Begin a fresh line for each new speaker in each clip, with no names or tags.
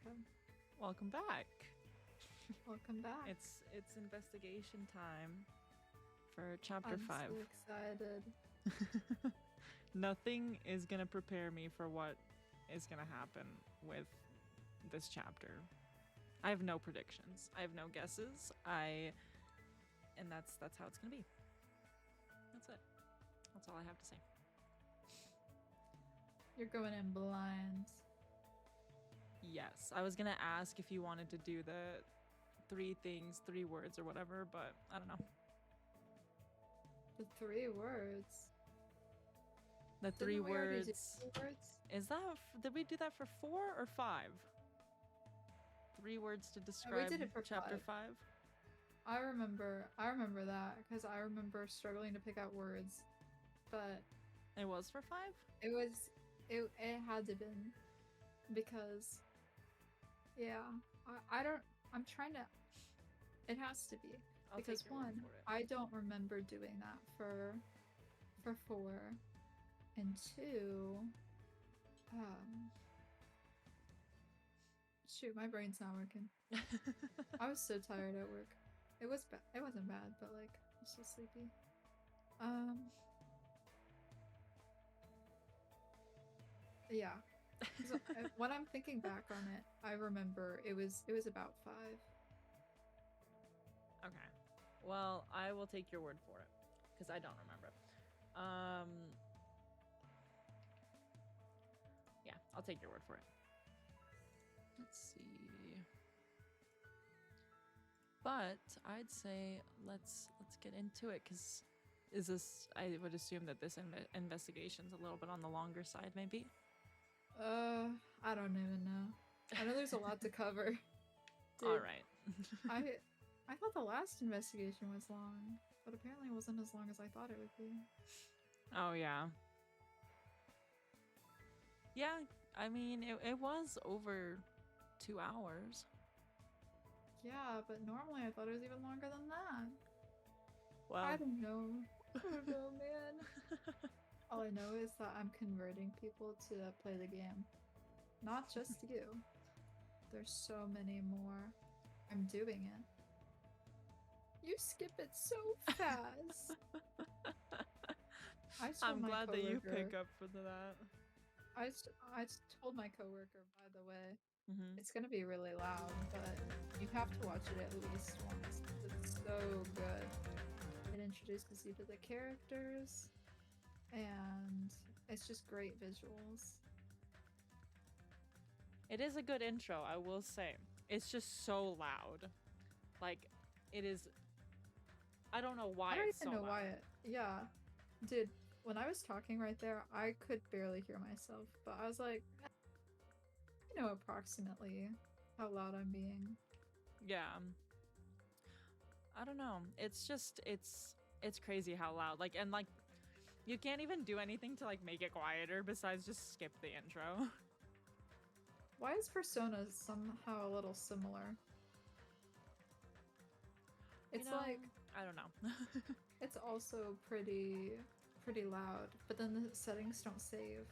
Okay.
Welcome back.
Welcome back.
It's investigation time for chapter
I'm
5.
so excited.
Nothing is gonna prepare me for what is gonna happen with this chapter. I have no predictions. I have no guesses. And that's how it's gonna be. That's it. That's all I have to say.
You're going in blind.
Yes, I was gonna ask if you wanted to do the 3 things, 3 words, or whatever, but I don't know.
The 3 words.
The 3
Didn't we already do
words.
3 words?
Is that did we do that for 4 or 5? 3 words to describe
did it for
chapter
5.
5.
I remember that because I remember struggling to pick out words, but
It was for 5?
it had to been because I'm trying to. It has to be
I'll
because
take your word
1,
for it.
I don't remember doing that for 4, and 2, shoot, my brain's not working. I was so tired at work. It wasn't bad, but like I was so sleepy. Yeah. So, when I'm thinking back on it, I remember it was about 5.
Okay. Well, I will take your word for it because I don't remember. Yeah, I'll take your word for it. Let's see. But I'd say let's get into it because I would assume that this investigation's a little bit on the longer side, maybe.
I don't even know. I know there's a lot to cover. Dude,
all right.
I thought the last investigation was long, but apparently it wasn't as long as I thought it would be.
Oh yeah. Yeah, I mean it was over 2 hours.
Yeah, but normally I thought it was even longer than that.
Well,
I don't know. I don't know, man. All I know is that I'm converting people to play the game. Not just you. There's so many more. I'm doing it. You skip it so fast.
I'm glad that you pick up for that.
I told my coworker, by the way,
Mm-hmm.
it's gonna be really loud, but you have to watch it at least once. It's so good. It introduces you to the characters, and it's just great visuals.
It is a good intro, I will say. It's just so loud. Like, it is. I don't know why it's so loud. I don't even know why it.
Yeah. Dude, when I was talking right there, I could barely hear myself, but I was like, I know approximately how loud I'm being.
Yeah. I don't know. It's just, it's crazy how loud. Like, and like, you can't even do anything to like make it quieter besides just skip the intro.
Why is Persona somehow a little similar? It's like,
I don't know.
it's also pretty loud, but then the settings don't save.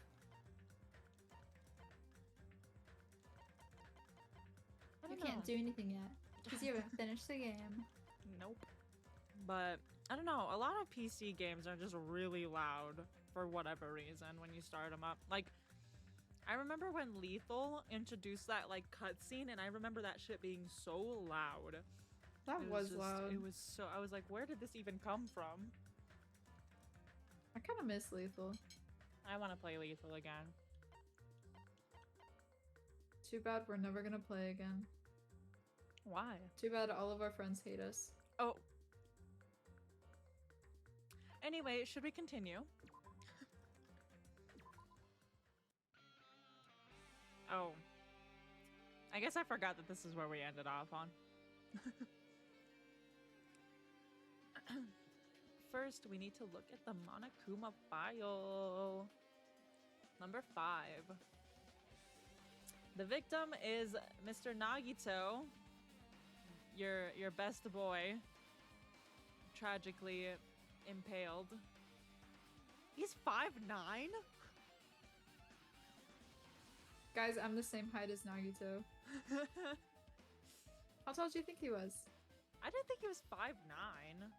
You can't do anything yet because you haven't finished the game.
Nope. But I don't know. A lot of PC games are just really loud for whatever reason when you start them up. Like, I remember when Lethal introduced that like cutscene, and I remember that shit being so loud.
That was loud.
It was so. I was like, where did this even come from?
I kind of miss Lethal.
I want to play Lethal again.
Too bad we're never gonna play again.
Why?
Too bad all of our friends hate us.
Oh. Anyway, should we continue? Oh. I guess I forgot that this is where we ended off on. First, we need to look at the Monokuma file. Number 5. The victim is Mr. Nagito, your best boy, tragically impaled. He's 5'9"?
Guys, I'm the same height as Nagito. How tall do you think he was?
I didn't think he was 5'9".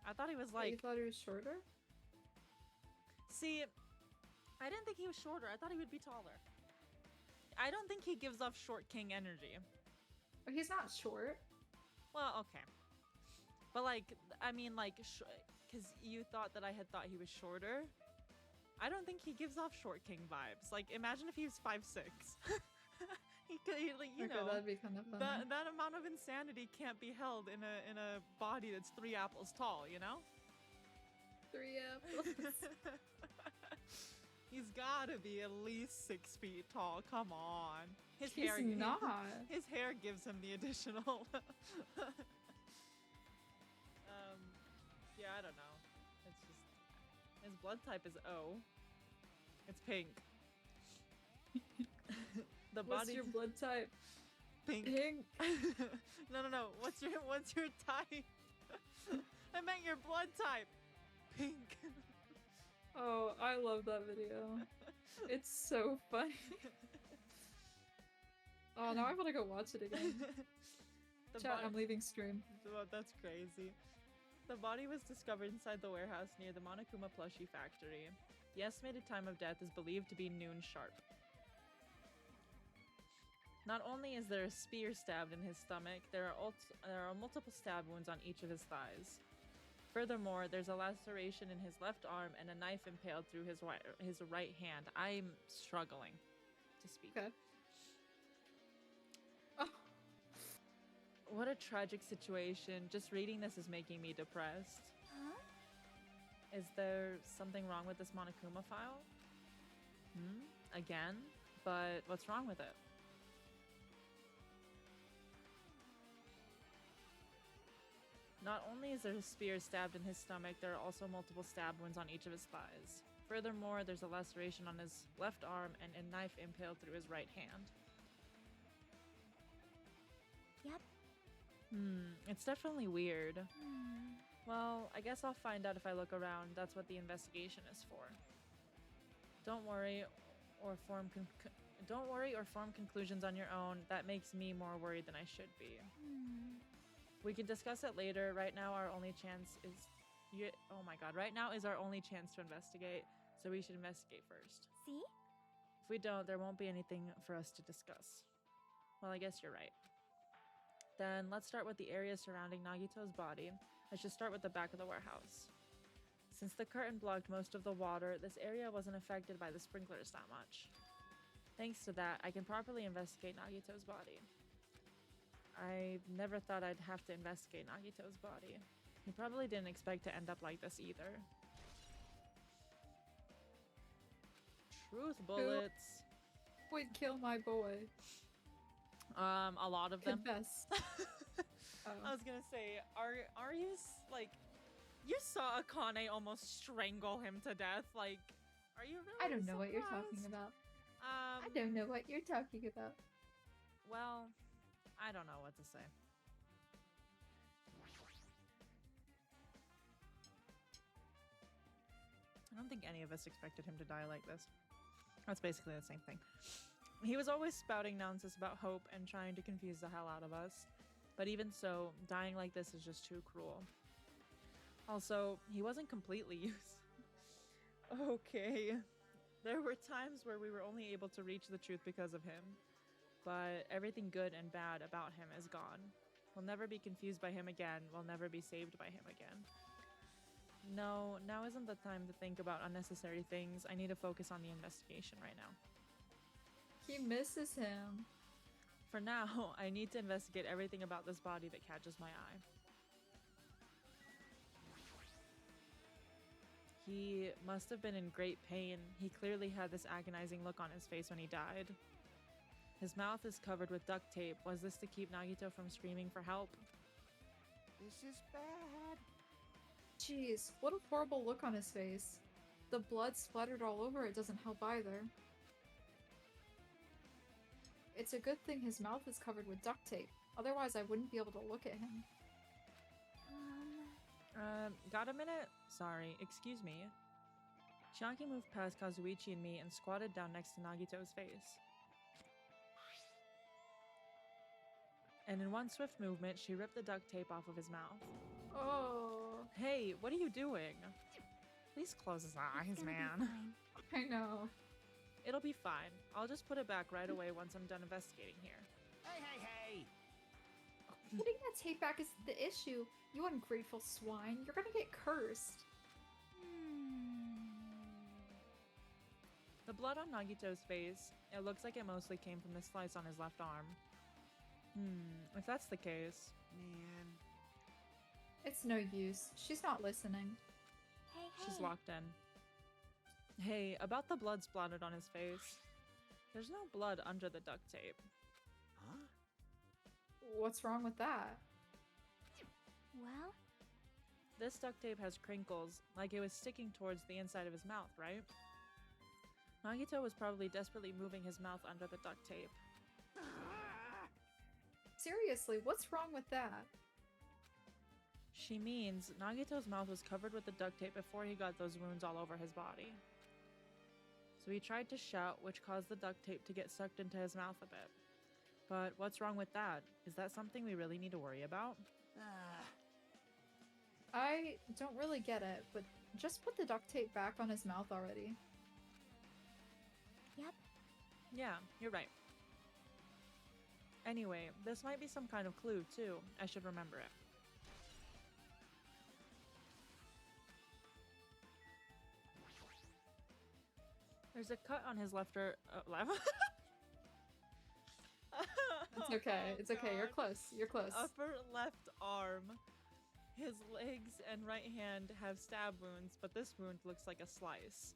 I thought he was like...
You thought he was shorter?
See, I didn't think he was shorter. I thought he would be taller. I don't think he gives off short king energy.
But he's not short.
Well, okay. But like, I mean like, because you thought that I had thought he was shorter. I don't think he gives off short king vibes. Like, imagine if he was 5'6". He could, like, you know,
that'd be kind of funny.
that amount of insanity can't be held in a body that's 3 apples tall, you know?
3 apples.
He's gotta be at least 6 feet tall. Come on. His
He's
hair,
not.
His hair gives him the additional. Yeah, I don't know. It's just his blood type is O. It's pink. The
What's
body.
your blood type?
Pink.
Pink.
No. What's your type? I meant your blood type. Pink.
Oh, I love that video. It's so funny. Oh, now I want to go watch it again. Chat, I'm leaving stream.
Oh, that's crazy. The body was discovered inside the warehouse near the Monokuma plushie factory. The estimated time of death is believed to be noon sharp. Not only is there a spear stabbed in his stomach, there are multiple stab wounds on each of his thighs. Furthermore, there's a laceration in his left arm and a knife impaled through his right hand. I'm struggling to speak.
Okay. Oh.
What a tragic situation. Just reading this is making me depressed.
Huh?
Is there something wrong with this Monokuma file? Again? But what's wrong with it? Not only is there a spear stabbed in his stomach, there are also multiple stab wounds on each of his thighs. Furthermore, there's a laceration on his left arm and a knife impaled through his right hand.
Yep.
It's definitely weird. Well, I guess I'll find out if I look around. That's what the investigation is for. Don't worry or form conclusions on your own. That makes me more worried than I should be. We can discuss it later. Right now, our only chance is... Oh my god. Right now is our only chance to investigate, so we should investigate first.
See?
If we don't, there won't be anything for us to discuss. Well, I guess you're right. Then let's start with the area surrounding Nagito's body. I should start with the back of the warehouse. Since the curtain blocked most of the water, this area wasn't affected by the sprinklers that much. Thanks to that, I can properly investigate Nagito's body. I never thought I'd have to investigate Nagito's body. He probably didn't expect to end up like this either. Truth bullets.
Would kill my boy.
A lot of them.
Confess.
I was gonna say, are you like, you saw Akane almost strangle him to death? Like, are you really?
I don't know what you're
surprised?
talking about. I don't know what you're talking about.
Well, I don't know what to say. I don't think any of us expected him to die like this. That's basically the same thing. He was always spouting nonsense about hope and trying to confuse the hell out of us. But even so, dying like this is just too cruel. Also, he wasn't completely useless. Okay. There were times where we were only able to reach the truth because of him. But everything good and bad about him is gone. We'll never be confused by him again. We'll never be saved by him again. No, now isn't the time to think about unnecessary things. I need to focus on the investigation right now.
He misses him.
For now, I need to investigate everything about this body that catches my eye. He must have been in great pain. He clearly had this agonizing look on his face when he died. His mouth is covered with duct tape. Was this to keep Nagito from screaming for help?
This is bad.
Jeez, what a horrible look on his face. The blood splattered all over it doesn't help either. It's a good thing his mouth is covered with duct tape. Otherwise, I wouldn't be able to look at him.
Got a minute? Sorry, excuse me. Chiaki moved past Kazuichi and me and squatted down next to Nagito's face. And in one swift movement, she ripped the duct tape off of his mouth.
Oh,
Hey, what are you doing? Please close his eyes,
It's gonna be
man.
fine.
I know.
It'll be fine. I'll just put it back right away once I'm done investigating here.
Hey!
Putting that tape back is the issue. You ungrateful swine. You're gonna get cursed.
The blood on Nagito's face, it looks like it mostly came from the slice on his left arm. If that's the case...
Man.
It's no use. She's not listening.
Hey,
She's locked in. Hey, about the blood splattered on his face. There's no blood under the duct tape.
Huh?
What's wrong with that?
Well,
This duct tape has crinkles, like it was sticking towards the inside of his mouth, right? Nagito was probably desperately moving his mouth under the duct tape.
Seriously, what's wrong with that?
She means Nagito's mouth was covered with the duct tape before he got those wounds all over his body. So he tried to shout, which caused the duct tape to get sucked into his mouth a bit. But what's wrong with that? Is that something we really need to worry about?
I don't really get it, but just put the duct tape back on his mouth already.
yep.
Yeah, you're right. Anyway, this might be some kind of clue, too. I should remember it. There's a cut on his left left.
It's okay.
Oh,
It's okay. You're
God.
close. You're close.
Upper left arm. His legs and right hand have stab wounds, but this wound looks like a slice.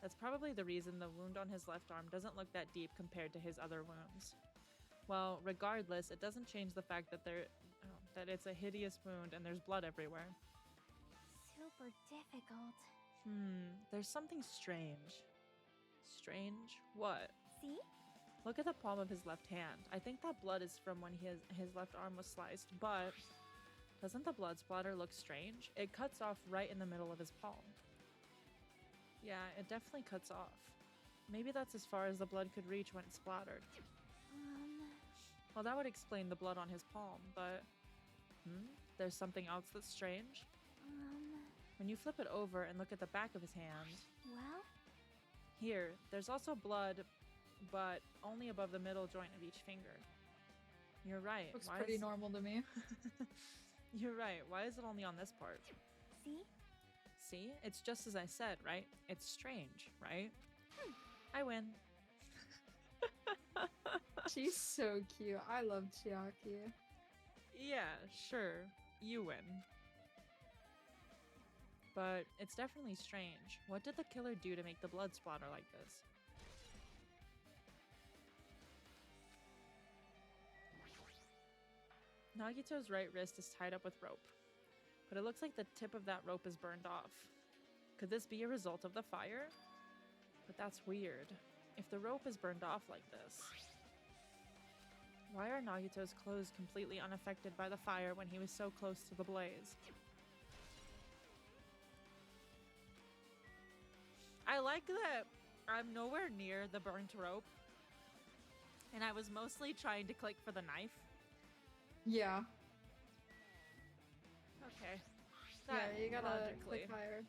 That's probably the reason the wound on his left arm doesn't look that deep compared to his other wounds. Well, regardless, it doesn't change the fact that that it's a hideous wound and there's blood everywhere.
Super difficult.
There's something strange. Strange? What?
See?
Look at the palm of his left hand. I think that blood is from when his left arm was sliced, but doesn't the blood splatter look strange? It cuts off right in the middle of his palm. Yeah, it definitely cuts off. Maybe that's as far as the blood could reach when it splattered. Well, that would explain the blood on his palm, but... There's something else that's strange. When you flip it over and look at the back of his hand...
Well?
Here, there's also blood, but only above the middle joint of each finger. You're right.
Looks
why
pretty
is-
normal to me.
You're right. Why is it only on this part?
See?
See? It's just as I said, right? It's strange, right? I win.
She's so cute. I love Chiaki.
Yeah, sure. You win. But it's definitely strange. What did the killer do to make the blood splatter like this? Nagito's right wrist is tied up with rope, but it looks like the tip of that rope is burned off. Could this be a result of the fire? But that's weird. If the rope is burned off like this, why are Nagito's clothes completely unaffected by the fire when he was so close to the blaze? I like that I'm nowhere near the burnt rope, and I was mostly trying to click for the knife.
Yeah.
Okay.
Yeah, you gotta
logically.
click higher.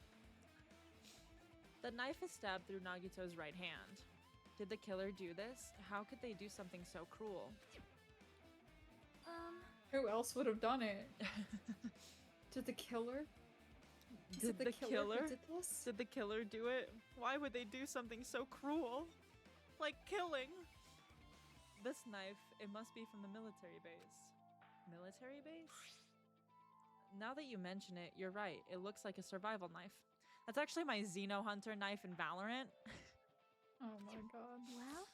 The knife is stabbed through Nagito's right hand. Did the killer do this? How could they do something so cruel?
Who else would have done it? Did the killer? Is
Did
it the
the
killer
killer?
who did this?
Did the killer do it? Why would they do something so cruel? Like killing? This knife, it must be from the military base. Military base? Now that you mention it, you're right. It looks like a survival knife. That's actually my Xeno Hunter knife in Valorant.
Oh my god.
Well?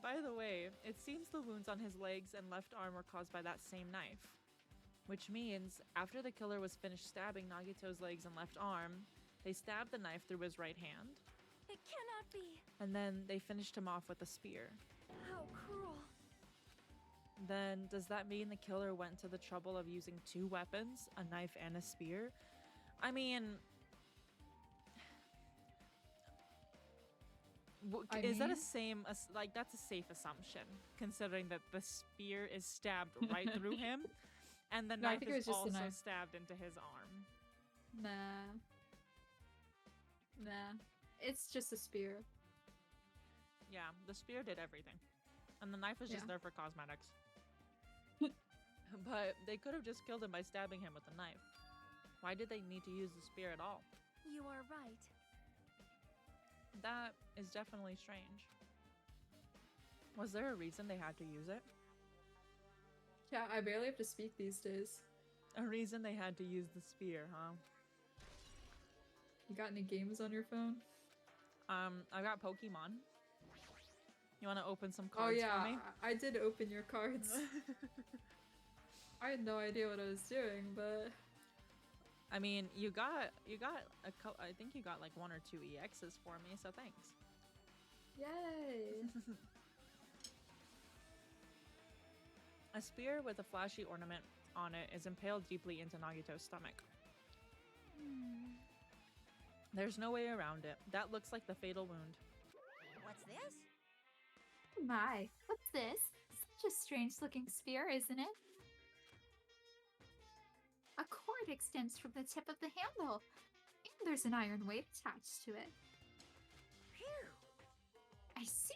By the way, it seems the wounds on his legs and left arm were caused by that same knife. Which means, after the killer was finished stabbing Nagito's legs and left arm, they stabbed the knife through his right hand,
It cannot be!
and then they finished him off with a spear.
How cruel!
Then, does that mean the killer went to the trouble of using two weapons, a knife and a spear? I mean... Is that a
mean-
same like that's a safe assumption considering that the spear is stabbed right through him, and the
No, I
knife
think it was
is
just the
also
knife.
stabbed into his arm.
Nah. It's just a spear.
Yeah, the spear did everything, and the knife was just
Yeah.
there for cosmetics. But they could have just killed him by stabbing him with the knife. Why did they need to use the spear at all?
You are right.
That is definitely strange. Was there a reason they had to use it?
Yeah, I barely have to speak these days.
A reason they had to use the spear, huh?
You got any games on your phone?
I got Pokemon. You want to open some
Oh
cards
yeah,
for me?
I did open your cards. I had no idea what I was doing, but
I mean, you got a I think you got like 1 or 2 EXs for me, so thanks.
yay!
A spear with a flashy ornament on it is impaled deeply into Nagito's stomach. There's no way around it. That looks like the fatal wound.
What's this?
My, what's this? Such a strange looking spear, isn't it? A cord extends from the tip of the handle, and there's an iron weight attached to it.
Phew.
I see.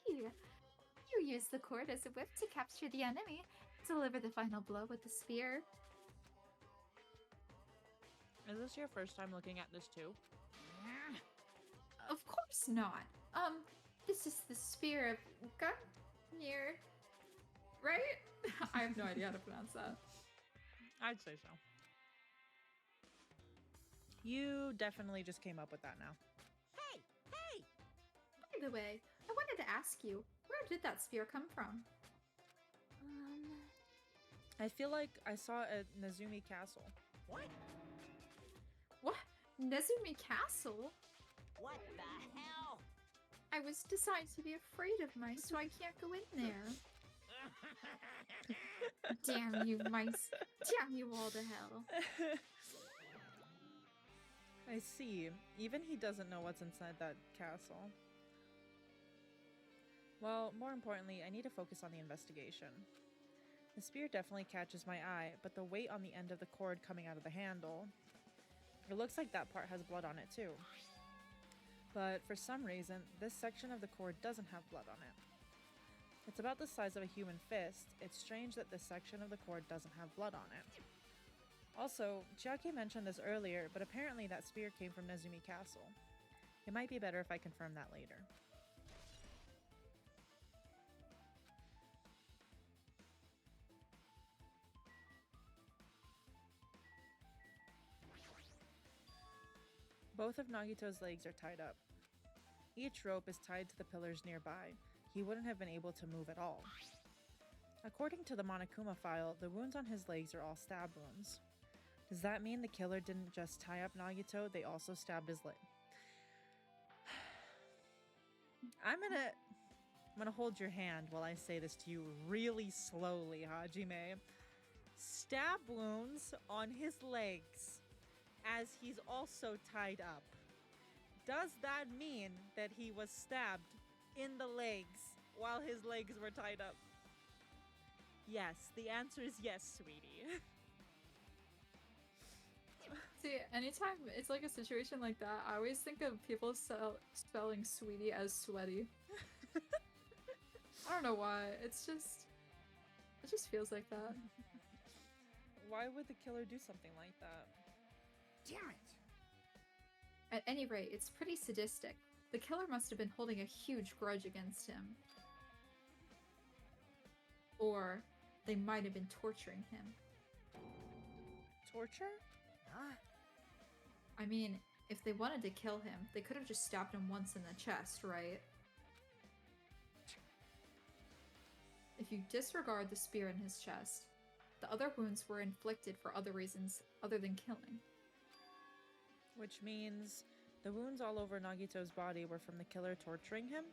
You use the cord as a whip to capture the enemy, deliver the final blow with the spear.
Is this your first time looking at this too?
Of course not. This is the spear of Gungnir, right?
I have no idea how to pronounce that.
I'd say so. You definitely just came up with that now.
Hey!
By the way, I wanted to ask you, where did that spear come from?
I feel like I saw it at Nezumi Castle.
What?
What? Nezumi Castle?
What the hell?
I was designed to be afraid of mice, so I can't go in there. Damn you, mice. Damn you all to hell.
I see. Even he doesn't know what's inside that castle. Well, more importantly, I need to focus on the investigation. The spear definitely catches my eye, but the weight on the end of the cord coming out of the handle. It looks like that part has blood on it too. But for some reason, this section of the cord doesn't have blood on it. It's about the size of a human fist. It's strange that this section of the cord doesn't have blood on it. Also, Chiaki mentioned this earlier, but apparently that spear came from Nezumi Castle. It might be better if I confirm that later. Both of Nagito's legs are tied up. Each rope is tied to the pillars nearby. He wouldn't have been able to move at all. According to the Monokuma file, the wounds on his legs are all stab wounds. Does that mean the killer didn't just tie up Nagito, they also stabbed his leg? I'm gonna hold your hand while I say this to you really slowly, Hajime. Stab wounds on his legs as he's also tied up. Does that mean that he was stabbed in the legs while his legs were tied up? Yes, the answer is yes, sweetie.
See, anytime it's like a situation like that, I always think of people spelling sweetie as sweaty. I don't know why. It just feels like that.
Why would the killer do something like that?
Damn it!
At any rate, it's pretty sadistic. The killer must have been holding a huge grudge against him. Or they might have been torturing him.
Torture?
Huh?
I mean, if they wanted to kill him, they could have just stabbed him once in the chest, right? If you disregard the spear in his chest, the other wounds were inflicted for other reasons other than killing.
Which means the wounds all over Nagito's body were from the killer torturing him?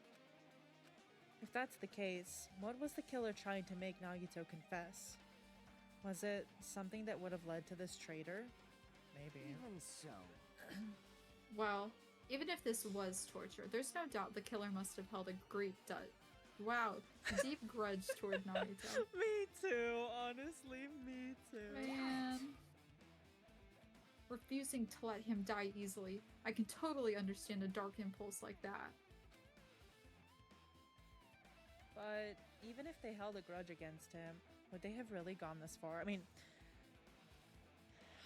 If that's the case, what was the killer trying to make Nagito confess? Was it something that would have led to this traitor? Maybe.
Even so.
Well, Even if this was torture, there's no doubt the killer must have held a great wow, deep grudge toward Nagito.
Me too, honestly, me too.
Man. Refusing to let him die easily. I can totally understand a dark impulse like that.
But even if they held a grudge against him, would they have really gone this far? I mean,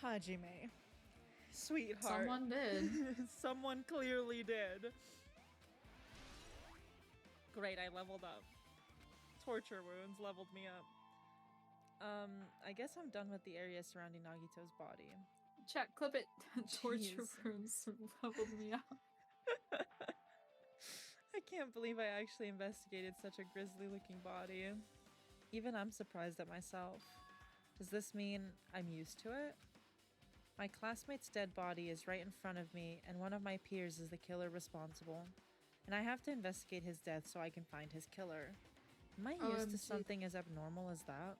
Hajime, sweetheart.
Someone did.
Someone clearly did. Great, I leveled up. Torture wounds leveled me up. I guess I'm done with the area surrounding Nagito's body.
Chat, clip it. Torture
Jeez.
rooms leveled me up.
I can't believe I actually investigated such a grisly looking body. Even I'm surprised at myself. Does this mean I'm used to it? My classmate's dead body is right in front of me, and one of my peers is the killer responsible. And I have to investigate his death so I can find his killer. Am I used to
OMG.
something as abnormal as that?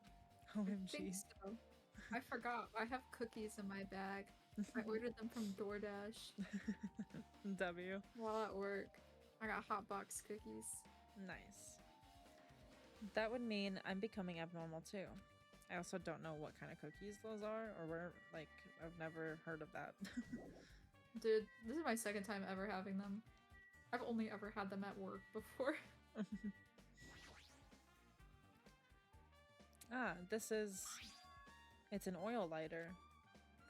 I
OMG.
think so. I forgot. I have cookies in my bag. I ordered them from DoorDash
W.
while at work. I got hot box cookies.
Nice. That would mean I'm becoming abnormal too. I also don't know what kind of cookies those are, or where, like, I've never heard of that.
Dude, this is my second time ever having them. I've only ever had them at work before.
It's an oil lighter.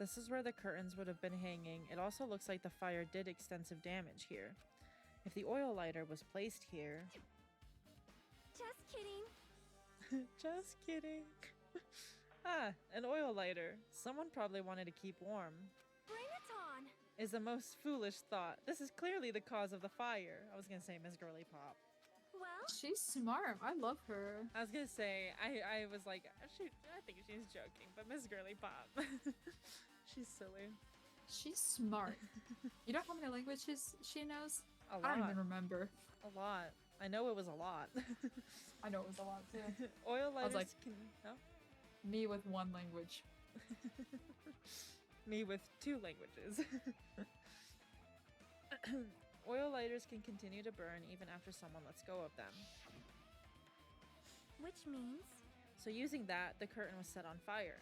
This is where the curtains would have been hanging. It also looks like the fire did extensive damage here. If the oil lighter was placed here...
Just kidding.
Just kidding. An oil lighter. Someone probably wanted to keep warm.
Bring it on.
Is the most foolish thought. This is clearly the cause of the fire. I was gonna say Miss Girly Pop.
Well,
She's smart. I love her.
I was gonna say, I was like, I think she's joking, but Miss Girly Pop. She's silly.
She's smart. You know how many languages she knows?
A lot.
I don't even remember.
A lot. I know it was a lot.
I know it was a lot too.
Oil lighters
like-
can... No?
Me with one language.
Me with 2 languages. Oil lighters can continue to burn even after someone lets go of them.
which means
So using that, the curtain was set on fire.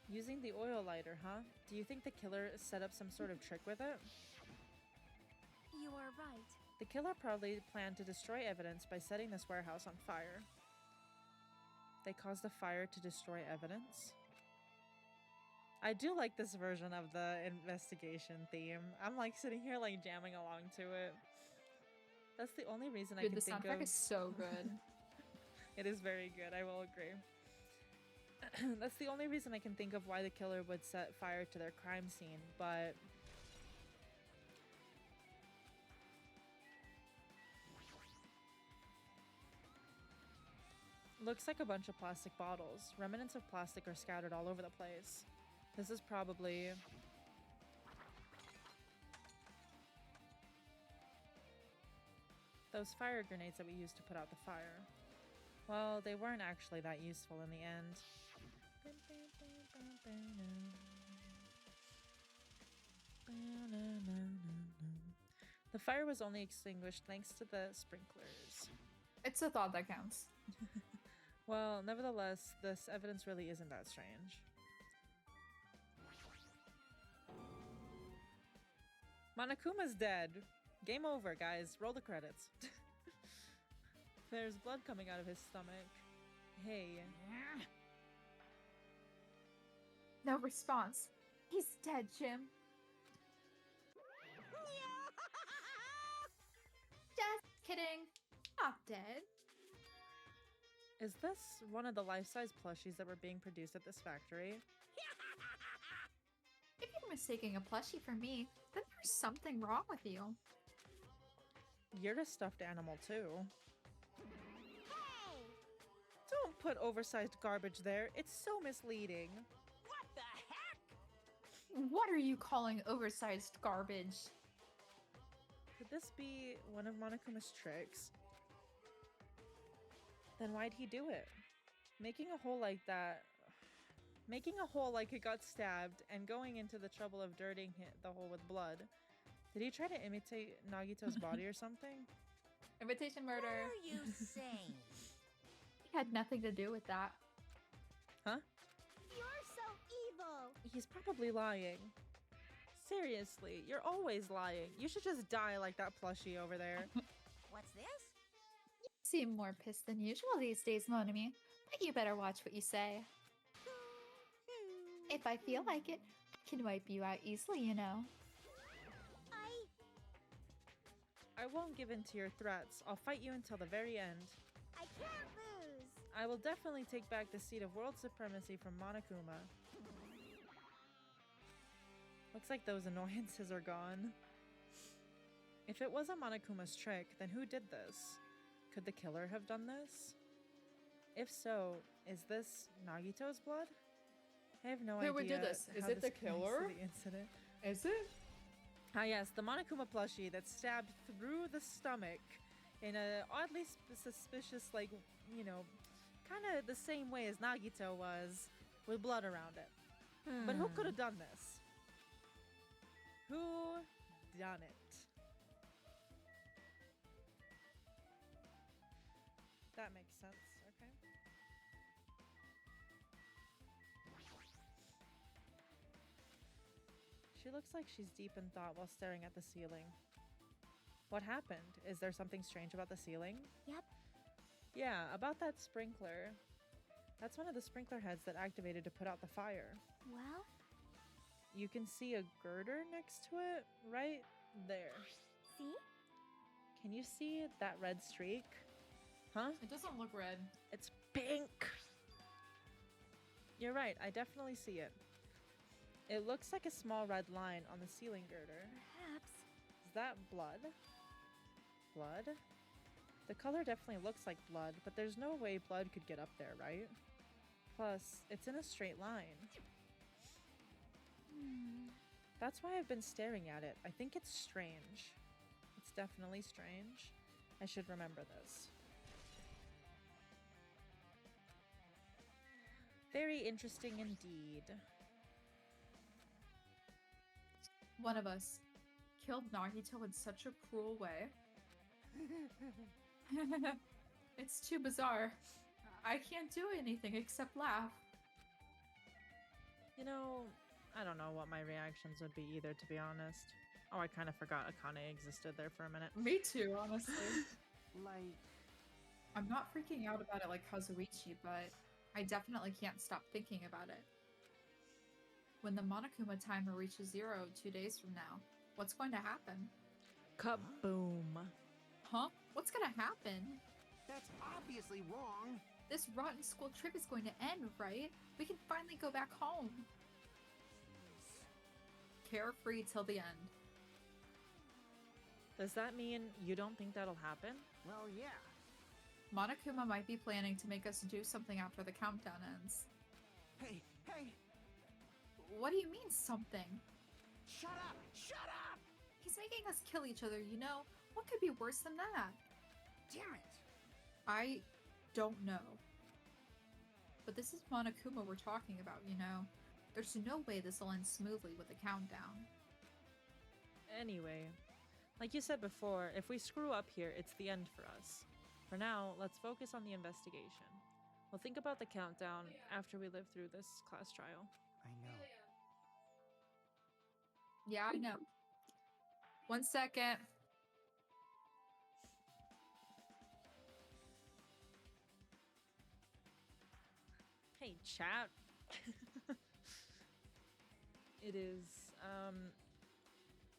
Using the oil lighter, huh? Do you think the killer set up some sort of trick with it?
you are right.
The killer probably planned to destroy evidence by setting this warehouse on fire. They caused a fire to destroy evidence? I do like this version of the investigation theme. I'm like sitting here like jamming along to it. That's the only reason I
Dude,
can
the
think
soundtrack
of.
is so good.
It is very good, I will agree. That's the only reason I can think of why the killer would set fire to their crime scene, but... Looks like a bunch of plastic bottles. Remnants of plastic are scattered all over the place. This is probably... those fire grenades that we used to put out the fire. Well, they weren't actually that useful in the end. The fire was only extinguished thanks to the sprinklers.
It's a thought that counts.
Well, nevertheless, this evidence really isn't that strange. Monokuma's dead. Game over, guys. Roll the credits. There's blood coming out of his stomach. Hey.
No response. He's dead, Jim. Just kidding. Not dead.
Is this one of the life-size plushies that were being produced at this factory?
If you're mistaking a plushie for me, then there's something wrong with you.
You're a stuffed animal, too.
Hey!
Don't put oversized garbage there. It's so misleading.
What the heck?
What are you calling oversized garbage?
Could this be one of Monokuma's tricks? Then why'd he do it? Making a hole like that... Making a hole like it got stabbed and going into the trouble of dirtying the hole with blood. Did he try to imitate Nagito's body or something?
Invitation
What
murder.
are you saying?
He had nothing to do with that.
Huh?
You're so evil.
He's probably lying. Seriously, you're always lying. You should just die like that plushie over there.
What's this?
Seem more pissed than usual these days, Monami. But you better watch what you say. If I feel like it, I can wipe you out easily, you know.
I won't give in to your threats. I'll fight you until the very end.
I can't lose.
I will definitely take back the seat of world supremacy from Monokuma. Looks like those annoyances are gone. If it wasn't Monokuma's trick, then who did this? Could the killer have done this? If so, is this Nagito's blood? I have no idea.
Who would do this? Is
how
it the
connects to
killer?
the incident.
Is it?
Ah yes, the Monokuma plushie that stabbed through the stomach in a oddly suspicious, like, you know, kind of the same way as Nagito was, with blood around it. But who could have done this? Who done it? That makes sense, okay. She looks like she's deep in thought while staring at the ceiling. What happened? Is there something strange about the ceiling?
Yep.
Yeah, about that sprinkler. That's one of the sprinkler heads that activated to put out the fire.
Well,
You can see a girder next to it, right there.
see?
Can you see that red streak? Huh?
It doesn't look red.
It's pink! You're right, I definitely see it. It looks like a small red line on the ceiling girder.
Perhaps.
Is that blood? Blood? The color definitely looks like blood, but there's no way blood could get up there, right? Plus, it's in a straight line. That's why I've been staring at it. I think it's strange. It's definitely strange. I should remember this. Very interesting indeed.
One of us killed Nagito in such a cruel way. It's too bizarre. I can't do anything except laugh.
You know, I don't know what my reactions would be either, to be honest. Oh, I kind of forgot Akane existed there for a minute.
Me too, honestly.
Like,
I'm not freaking out about it like Kazuichi, but I definitely can't stop thinking about it. When the Monokuma timer reaches 0 2 days from now, what's going to happen?
Kaboom.
Huh? What's gonna happen?
that's obviously wrong.
This rotten school trip is going to end, right? We can finally go back home. Carefree till the end.
Does that mean you don't think that'll happen?
Well, yeah.
Monokuma might be planning to make us do something after the countdown ends.
Hey,
What do you mean, something?
shut up! Shut up!
He's making us kill each other, you know? What could be worse than that?
Damn it!
I don't know. But this is Monokuma we're talking about, you know? There's no way this will end smoothly with the countdown.
Anyway, like you said before, if we screw up here, it's the end for us. For now, let's focus on the investigation. We'll think about the countdown after we live through this class trial.
I know.
Yeah, I know. 1 second.
Hey, chat. It is,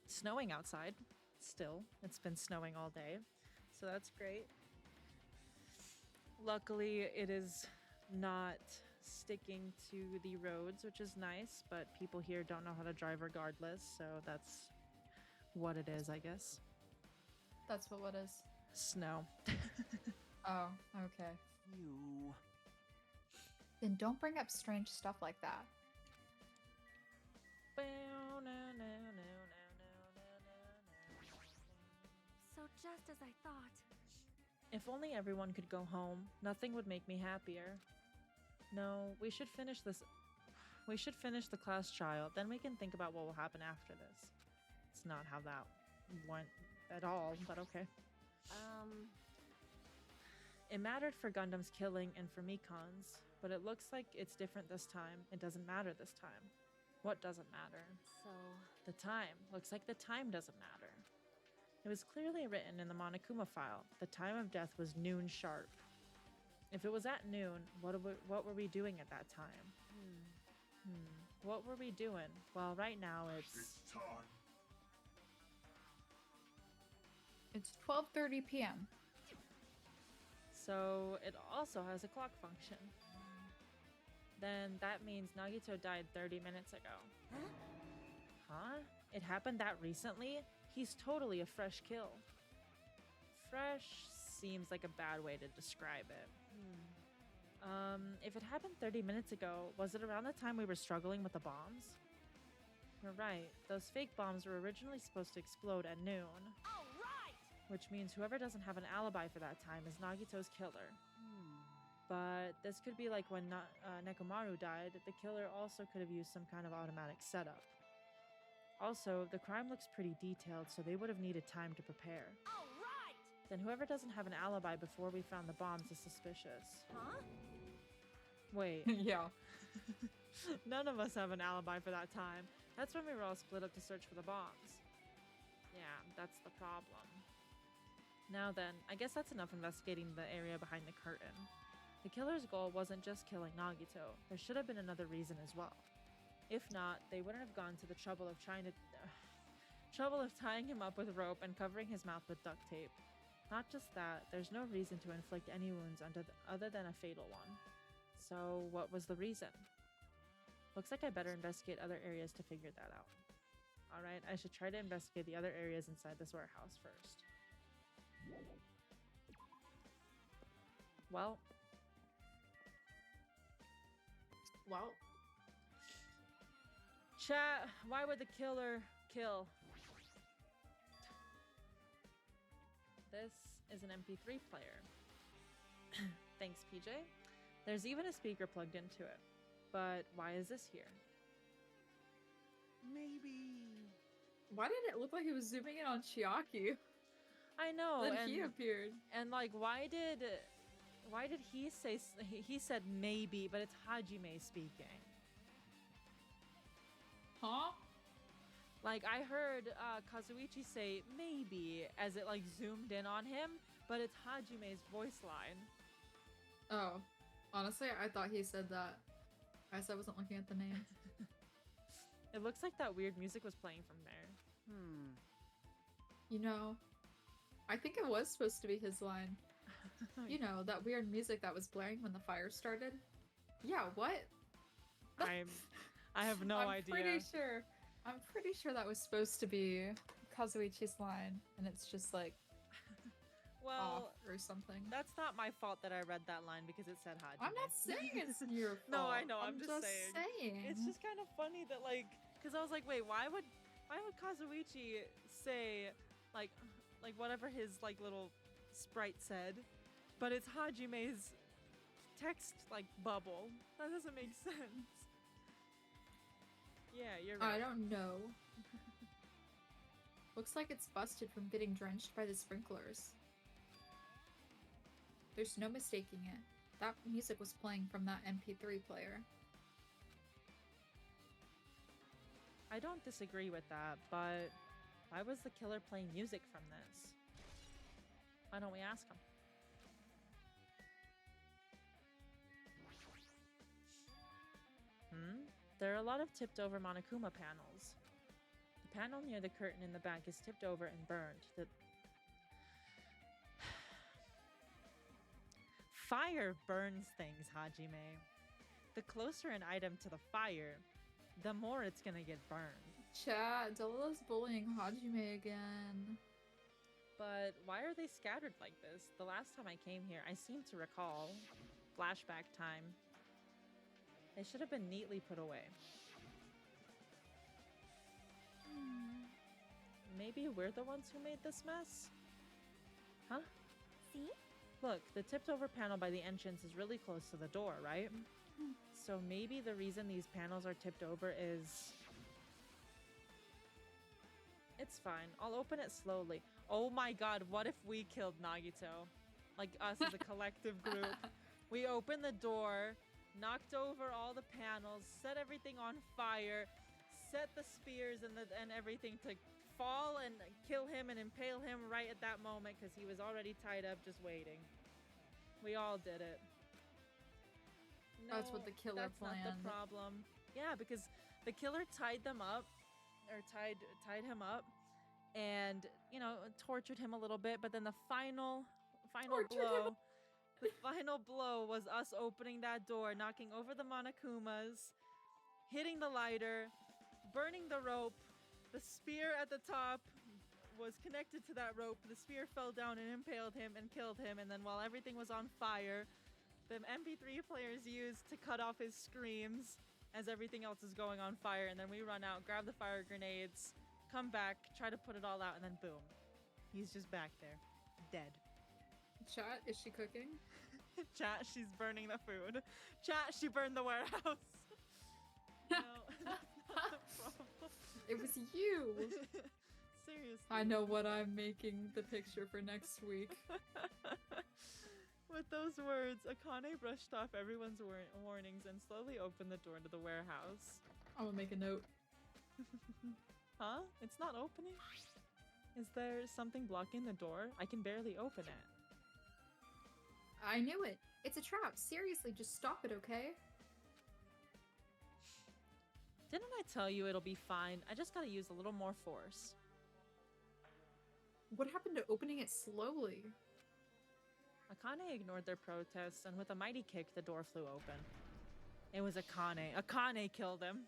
snowing outside. Still. It's been snowing all day. So that's great. Luckily, it is not sticking to the roads, which is nice, but people here don't know how to drive regardless, so that's what it is, I guess.
That's what is.
Snow.
Oh, okay.
You.
Then don't bring up strange stuff like that.
So just as I thought.
If only everyone could go home, nothing would make me happier. No, we should finish this. We should finish the class trial, then we can think about what will happen after this. It's not how that went at all, but okay. It mattered for Gundam's killing and for Mikon's, but it looks like it's different this time. It doesn't matter this time. What doesn't matter?
So,
The time. Looks like the time doesn't matter. It was clearly written in the Monokuma file. The time of death was noon sharp. If it was at noon, what were we doing at that time? What were we doing? Well, right now it's
time.
It's 12:30 p.m.
So it also has a clock function. Then that means Nagito died 30 minutes ago. Huh? It happened that recently? He's totally a fresh kill. Fresh seems like a bad way to describe it. If it happened 30 minutes ago, was it around the time we were struggling with the bombs? You're right. Those fake bombs were originally supposed to explode at noon.
all right.
Which means whoever doesn't have an alibi for that time is Nagito's killer. But this could be like when Nekomaru died, the killer also could have used some kind of automatic setup. Also, the crime looks pretty detailed, so they would have needed time to prepare.
All right.
Then whoever doesn't have an alibi before we found the bombs is suspicious.
Huh?
Wait,
Yeah.
none of us have an alibi for that time. That's when we were all split up to search for the bombs. Yeah, that's the problem. Now then, I guess that's enough investigating the area behind the curtain. The killer's goal wasn't just killing Nagito. There should have been another reason as well. If not, they wouldn't have gone to the trouble of tying him up with rope and covering his mouth with duct tape. Not just that, there's no reason to inflict any wounds other than a fatal one. So, what was the reason? Looks like I better investigate other areas to figure that out. Alright, I should try to investigate the other areas inside this warehouse first. Well, chat, why would the killer kill? This is an MP3 player. Thanks, PJ. There's even a speaker plugged into it. But why is this here?
Maybe.
Why did it look like he was zooming in on Chiaki?
I know,
Then
and
he appeared.
like why did he say he said maybe, but it's Hajime speaking.
Huh?
Like I heard Kazuichi say maybe as it like zoomed in on him, but it's Hajime's voice line.
Oh. Honestly, I thought he said that. I guess I wasn't looking at the name.
It looks like that weird music was playing from there.
You know, I think it was supposed to be his line. You know, that weird music that was blaring when the fire started? Yeah, what?
I have no idea.
I'm pretty sure that was supposed to be Kazuichi's line, and it's just like off
Well,
or something.
that's not my fault that I read that line because it said Hajime.
I'm not saying it's your fault.
No, I know, I'm just
saying.
It's just kind of funny that like, because I was like, wait, why would Kazuichi say like whatever his like little sprite said, but it's Hajime's text like bubble. That doesn't make sense. Yeah, you're right.
I don't know. Looks like it's busted from getting drenched by the sprinklers. There's no mistaking it. That music was playing from that MP3 player.
I don't disagree with that, but why was the killer playing music from this? Why don't we ask him? There are a lot of tipped over Monokuma panels. The panel near the curtain in the back is tipped over and burned. Fire burns things, Hajime. The closer an item to the fire, the more it's gonna get burned.
Chat, Delila's bullying Hajime again.
But why are they scattered like this? The last time I came here, I seem to recall. Flashback time. They should have been neatly put away. Maybe we're the ones who made this mess? Huh?
See?
Look, the tipped over panel by the entrance is really close to the door, right? So maybe the reason these panels are tipped over is... It's fine. I'll open it slowly. Oh my god, what if we killed Nagito? Like us as a collective group. We opened the door, knocked over all the panels, set everything on fire, set the spears and everything to fall and kill him and impale him right at that moment because he was already tied up just waiting. We all did it. No,
That's what the killer
that's not
planned.
the problem. Yeah, because the killer tied them up, or tied him up, and tortured him a little bit. But then the final blow, the final blow was us opening that door, knocking over the Monokumas, hitting the lighter, burning the rope. The spear at the top was connected to that rope. The spear fell down and impaled him and killed him. And then while everything was on fire, the MP3 players used to cut off his screams as everything else is going on fire. And then we run out, grab the fire grenades, come back, try to put it all out, and then boom. He's just back there, dead.
Chat, is she cooking?
Chat, she's burning the food. Chat, she burned the warehouse. No, that's not the problem.
It was you.
Seriously.
I know what I'm making the picture for next week.
With those words, Akane brushed off everyone's warnings and slowly opened the door to the warehouse.
I'm gonna make a note.
Huh? It's not opening? Is there something blocking the door? I can barely open it.
I knew it. It's a trap. Seriously, just stop it, okay?
Didn't I tell you it'll be fine? I just gotta use a little more force.
What happened to opening it slowly?
Akane ignored their protests, and with a mighty kick, the door flew open. It was Akane. Akane killed him.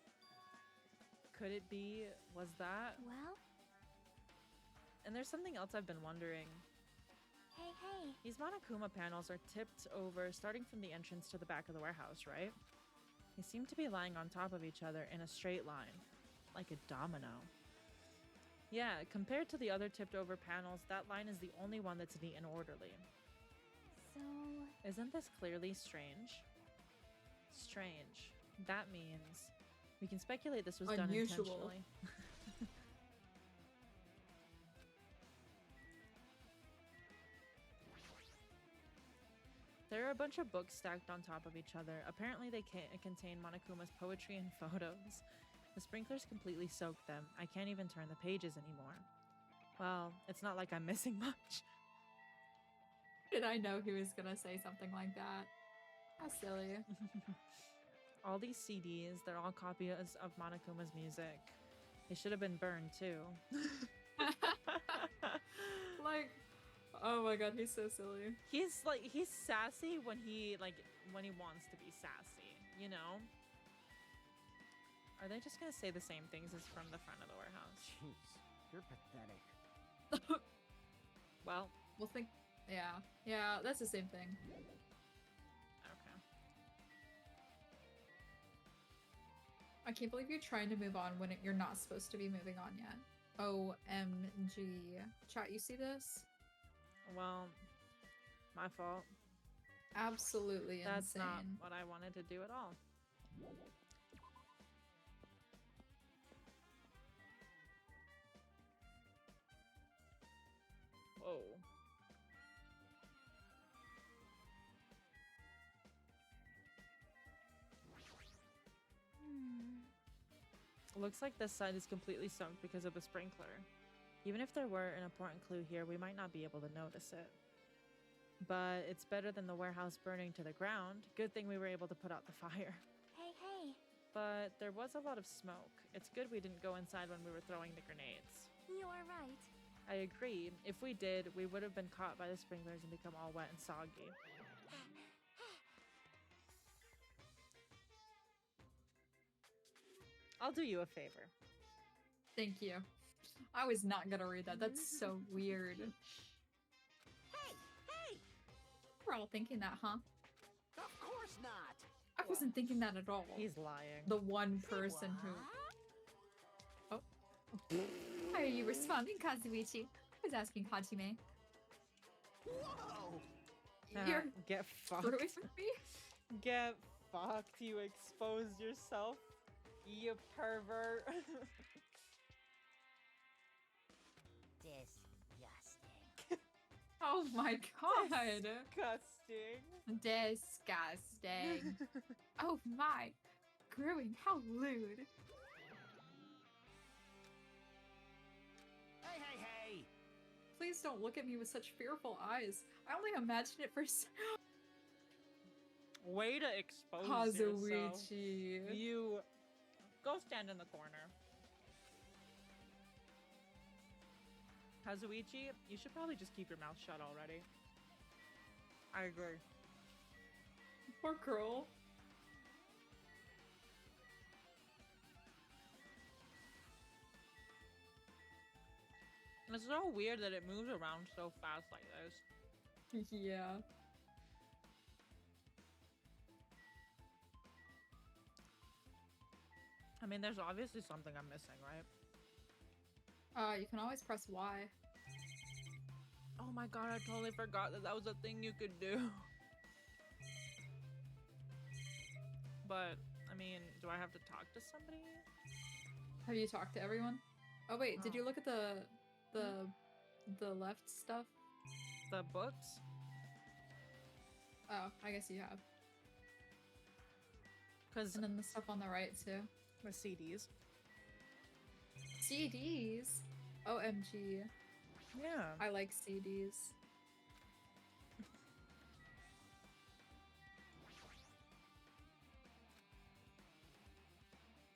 Could it be? Was that?
Well,
And there's something else I've been wondering.
hey.
These Monokuma panels are tipped over starting from the entrance to the back of the warehouse, right? They seem to be lying on top of each other in a straight line, like a domino. Yeah, compared to the other tipped over panels, that line is the only one that's neat and orderly.
So,
Isn't this clearly strange? Strange. That means we can speculate this was done
Unusual.
intentionally. There are a bunch of books stacked on top of each other. Apparently they contain Monokuma's poetry and photos. The sprinklers completely soaked them. I can't even turn the pages anymore. Well, it's not like I'm missing much.
Did I know he was gonna say something like that? How silly.
All these CDs, they're all copies of Monokuma's music. They should have been burned too.
Like, oh my god, he's so silly.
He's sassy when he wants to be sassy, you know? Are they just gonna say the same things as from the front of the warehouse?
Jeez, you're pathetic.
Well,
We'll think. Yeah, that's the same thing.
okay.
I can't believe you're trying to move on when you're not supposed to be moving on yet. OMG. Chat, you see this?
Well, my fault.
Absolutely
That's
insane.
not what I wanted to do at all. Whoa. Looks like this side is completely soaked because of the sprinkler. Even if there were an important clue here, we might not be able to notice it. But it's better than the warehouse burning to the ground. Good thing we were able to put out the fire.
Hey.
But there was a lot of smoke. It's good we didn't go inside when we were throwing the grenades.
You're right.
I agree. If we did, we would have been caught by the sprinklers and become all wet and soggy. I'll do you a favor.
Thank you. I was not gonna read that. That's so weird.
Hey!
We're all thinking that, huh?
Of course not!
I wasn't thinking that at all.
He's lying.
The one person who.
How are you responding, Kazuichi? I was asking Hajime.
Whoa!
You're
Get
far
fucked.
away from me.
Get fucked. You exposed yourself. You pervert.
Oh my god.
Disgusting.
Disgusting. Oh my. Growing, how lewd.
Hey, hey, hey!
Please don't look at me with such fearful eyes. I only imagine it for
Way to expose yourself.
Kazuichi.
You go stand in the corner. Kazuichi, you should probably just keep your mouth shut already. I agree.
Poor girl.
It's so weird that it moves around so fast like this.
Yeah.
I mean, there's obviously something I'm missing, right?
You can always press Y.
Oh my god, I totally forgot that that was a thing you could do. But, I mean, do I have to talk to somebody?
Have you talked to everyone? Oh wait, did
Oh.
you look at the left stuff?
The books?
Oh, I guess you have.
Because
And then the stuff on the right too.
the CDs.
CDs? OMG.
Yeah.
I like CDs.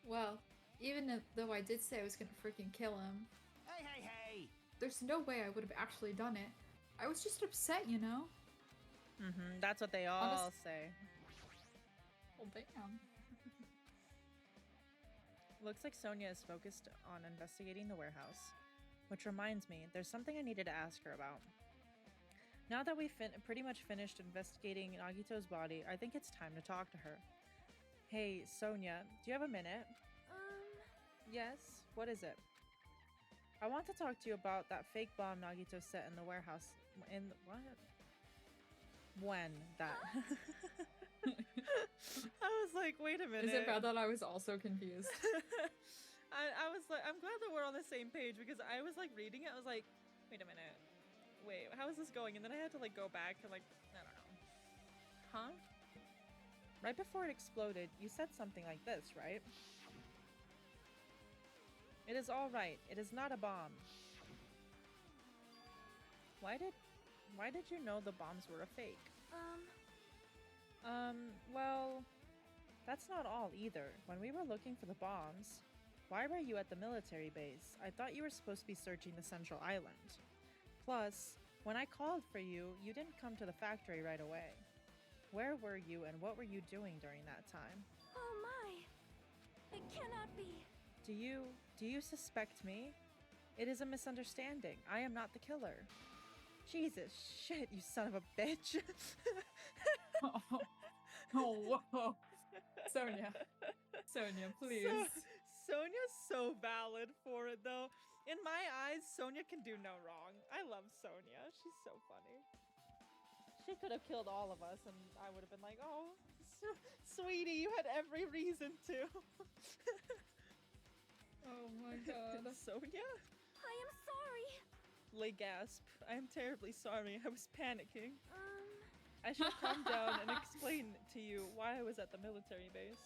Well, even though I did say I was gonna freaking kill him,
Hey, hey, hey!
there's no way I would have actually done it. I was just upset, you know?
Mm-hmm. That's what they all say.
Well, damn.
Looks like Sonia is focused on investigating the warehouse. Which reminds me, there's something I needed to ask her about. Now that we've pretty much finished investigating Nagito's body, I think it's time to talk to her. Hey, Sonia, do you have a minute? Yes? What is it? I want to talk to you about that fake bomb Nagito set in the warehouse. What? When? That. I was like, wait a minute.
Is it bad that I was also confused?
I was like, I'm glad that we're on the same page because I was like reading it. I was like, wait a minute. Wait, how is this going? And then I had to like go back and like, I don't know. Huh? Right before it exploded, you said something like this, right? It is all right. It is not a bomb. Why did you know the bombs were a fake? Well, that's not all either. When we were looking for the bombs, why were you at the military base? I thought you were supposed to be searching the central island. Plus, when I called for you, you didn't come to the factory right away. Where were you and what were you doing during that time?
Oh my! It cannot be!
Do you suspect me? It is a misunderstanding. I am not the killer. Jesus shit, you son of a bitch.
Oh, whoa. Sonia. Sonia, please.
Sonia's so valid for it though. In my eyes, Sonia can do no wrong. I love Sonia. She's so funny. She could have killed all of us and I would have been like, oh, sweetie, you had every reason to.
Oh my god.
Sonia?
I am sorry!
Lay gasp. I am terribly sorry. I was panicking. I should calm down and explain to you why I was at the military base.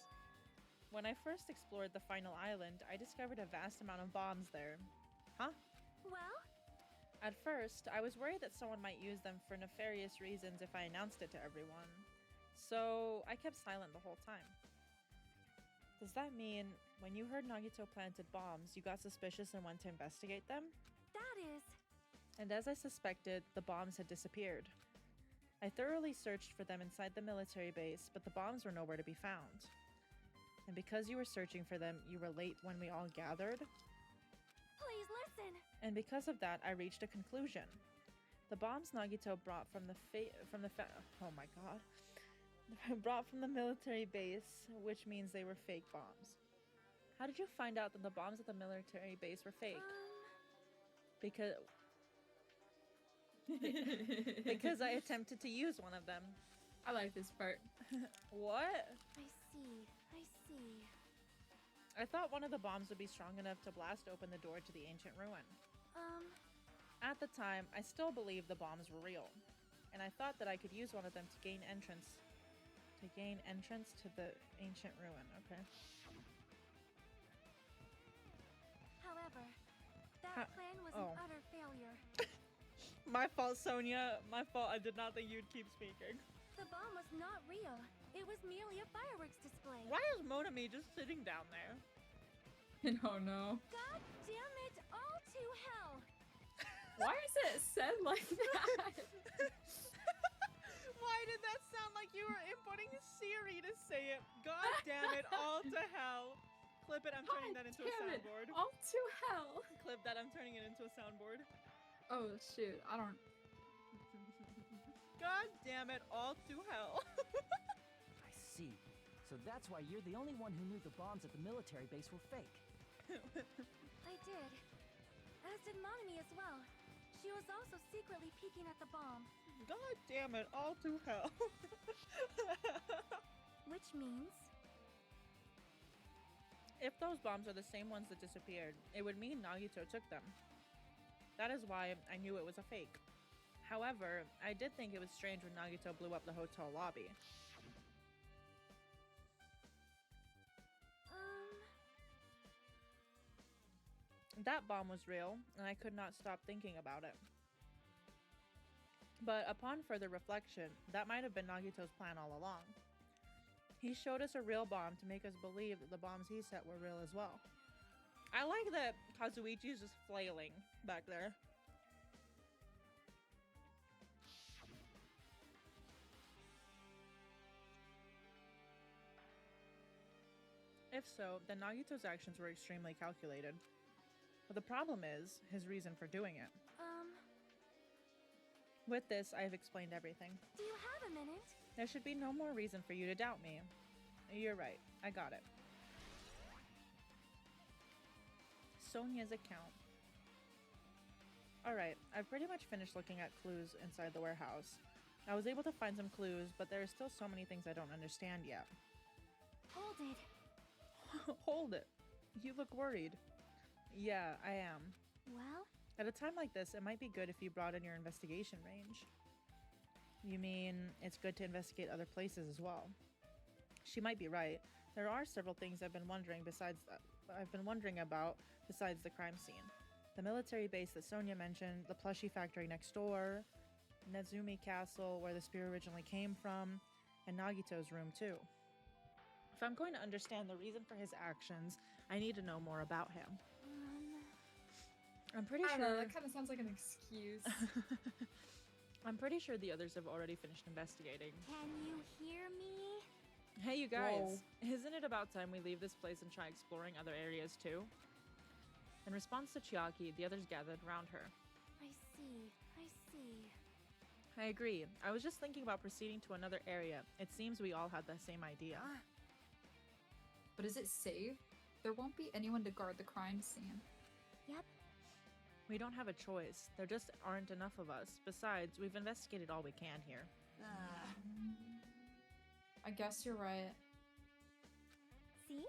When I first explored the final island, I discovered a vast amount of bombs there. Huh?
Well?
At first, I was worried that someone might use them for nefarious reasons if I announced it to everyone. So, I kept silent the whole time. Does that mean, when you heard Nagito planted bombs, you got suspicious and went to investigate them?
That is...
And as I suspected, the bombs had disappeared. I thoroughly searched for them inside the military base, but the bombs were nowhere to be found. And because you were searching for them, you were late when we all gathered.
Please listen!
And because of that, I reached a conclusion. The bombs Nagito brought from the oh my god. Brought from the military base, which means they were fake bombs. How did you find out that the bombs at the military base were fake? Because I attempted to use one of them.
I like this part.
What?
I see.
I thought one of the bombs would be strong enough to blast open the door to the ancient ruin. At the time, I still believed the bombs were real, and I thought that I could use one of them to gain entrance to the ancient ruin. Okay.
However, that
Ha-
plan was
oh.
an utter failure.
My fault, Sonia. My fault. I did not think you'd keep speaking.
The bomb was not real. It was merely a fireworks display.
Why is Monami just sitting down there?
Oh no.
God damn it, all to hell!
Why is it said like that?
Why did that sound like you were inputting Siri to say it? God damn it, all to hell. Clip it, I'm turning that into a
Damn it,
soundboard.
all to hell.
Clip that, I'm turning it into a soundboard.
Oh shoot, I don't.
God damn it, all to hell.
I see. So that's why you're the only one who knew the bombs at the military base were fake.
I did. As did Monami as well. She was also secretly peeking at the bomb.
God damn it, all to hell.
Which means...
If those bombs are the same ones that disappeared, it would mean Nagito took them. That is why I knew it was a fake. However, I did think it was strange when Nagito blew up the hotel lobby. That bomb was real, and I could not stop thinking about it. But upon further reflection, that might have been Nagito's plan all along. He showed us a real bomb to make us believe that the bombs he set were real as well. I like that Kazuichi is just flailing back there. If so, then Nagito's actions were extremely calculated. But the problem is his reason for doing it. With this, I have explained everything.
Do you have a minute?
There should be no more reason for you to doubt me. You're right. I got it. Sonia's account. Alright, I've pretty much finished looking at clues inside the warehouse. I was able to find some clues, but there are still so many things I don't understand yet.
Hold it.
Hold it. You look worried. Yeah, I am.
Well?
At a time like this, it might be good if you broaden your investigation range. You mean it's good to investigate other places as well? She might be right. There are several things I've been wondering about besides the crime scene. The military base that Sonia mentioned, the plushie factory next door, Nezumi Castle where the spear originally came from, and Nagito's room too. If I'm going to understand the reason for his actions, I need to know more about him. I'm pretty
I don't
sure
know, that kind of sounds like an excuse.
I'm pretty sure the others have already finished investigating.
Can you hear me?
Hey, you guys.
Whoa.
Isn't it about time we leave this place and try exploring other areas too? In response to Chiaki, the others gathered around her.
I see. I see.
I agree. I was just thinking about proceeding to another area. It seems we all had the same idea.
But is it safe? There won't be anyone to guard the crime scene.
Yep.
We don't have a choice. There just aren't enough of us. Besides, we've investigated all we can here.
I guess you're right.
See?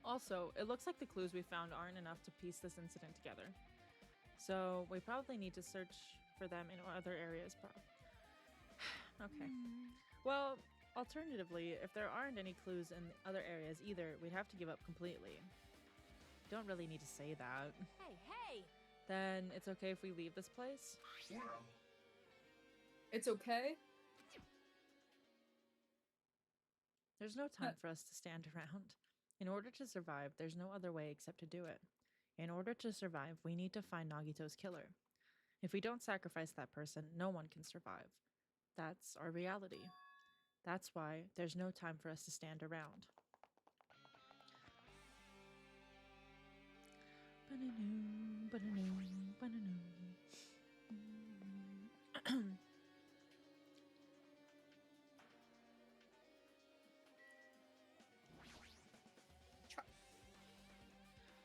Also, it looks like the clues we found aren't enough to piece this incident together. So, we probably need to search for them in other areas. Okay. Well, alternatively, if there aren't any clues in other areas either, we'd have to give up completely. Don't really need to say that.
Hey, hey!
Then it's okay if we leave this place?
It's okay?
There's no time for us to stand around. In order to survive, there's no other way except to do it. In order to survive, we need to find Nagito's killer. If we don't sacrifice that person, no one can survive. That's our reality. That's why there's no time for us to stand around. Ba-na-noo, ba-na-noo, ba-na-noo.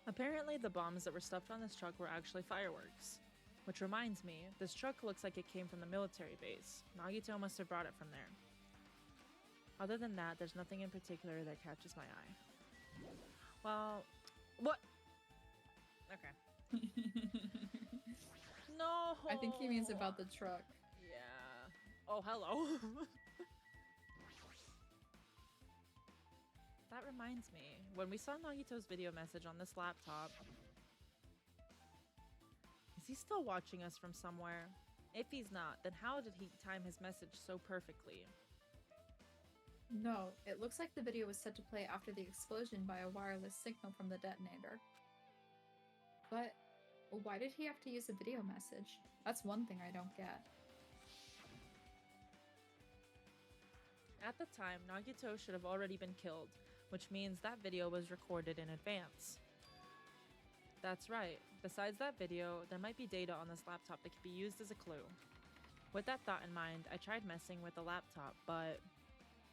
Apparently, the bombs that were stuffed on this truck were actually fireworks. Which reminds me, this truck looks like it came from the military base. Nagito must have brought it from there. Other than that, there's nothing in particular that catches my eye. Well, what? Okay. No.
I think he means about the truck.
Yeah. Oh, hello. That reminds me, when we saw Nagito's video message on this laptop, is he still watching us from somewhere? If he's not, then how did he time his message so perfectly?
No, it looks like the video was set to play after the explosion by a wireless signal from the detonator. But why did he have to use a video message? That's one thing I don't get.
At the time, Nagito should have already been killed, which means that video was recorded in advance. That's right. Besides that video, there might be data on this laptop that could be used as a clue. With that thought in mind, I tried messing with the laptop, but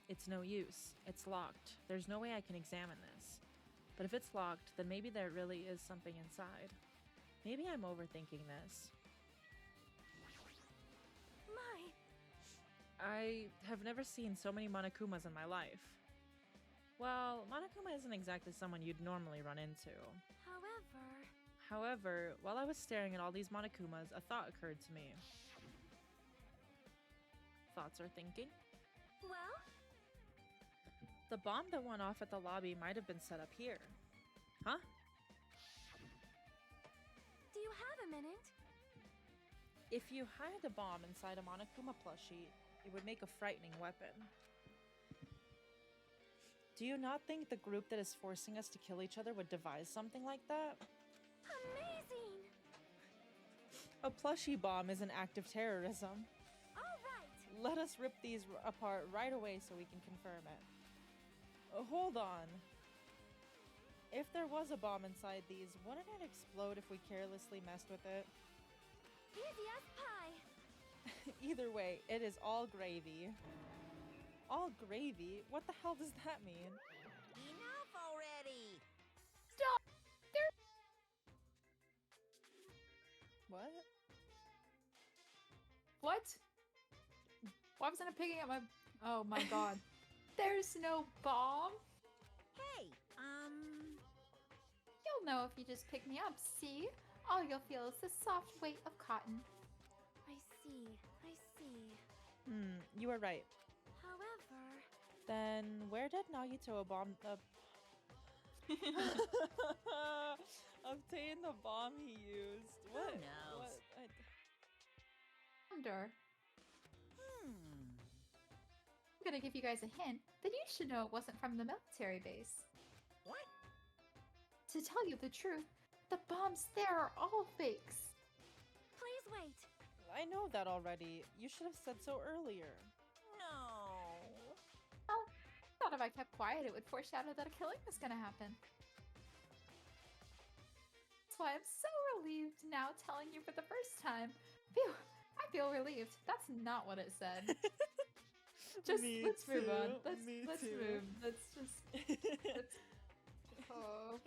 it's no use. It's locked. There's no way I can examine this. But if it's locked, then maybe there really is something inside. Maybe I'm overthinking this.
My,
I have never seen so many Monokumas in my life. Well, Monokuma isn't exactly someone you'd normally run into. However, while I was staring at all these Monokumas, a thought occurred to me. Thoughts are thinking?
well,
The bomb that went off at the lobby might have been set up here. Huh?
do you have a minute?
If you hide a bomb inside a Monokuma plushie, it would make a frightening weapon. Do you not think the group that is forcing us to kill each other would devise something like that?
Amazing!
A plushie bomb is an act of terrorism.
All right.
Let us rip these apart right away so we can confirm it. Hold on. If there was a bomb inside these, wouldn't it explode if we carelessly messed with it?
Easy as pie.
Either way, it is all gravy. All gravy? What the hell does that mean?
Enough already!
Stop!
What?
What? Why wasn't I picking up my... Oh my god. There's no bomb?
Hey,
You'll know if you just pick me up, see? All you'll feel is the soft weight of cotton.
I see.
You were right.
However,
Then where did Nagito obtain the bomb he used? What?
knows?
What?
Wonder.
hmm.
I'm gonna give you guys a hint. Then you should know it wasn't from the military base.
What?
To tell you the truth, the bombs there are all fakes.
please wait.
I know that already. You should have said so earlier.
No.
Thought if I kept quiet, it would foreshadow that a killing was gonna happen. That's why I'm so relieved now telling you for the first time. Phew, I feel relieved. That's not what it said. Just
Me
let's move on.
too, me
Let's
too.
move. Let's just oh.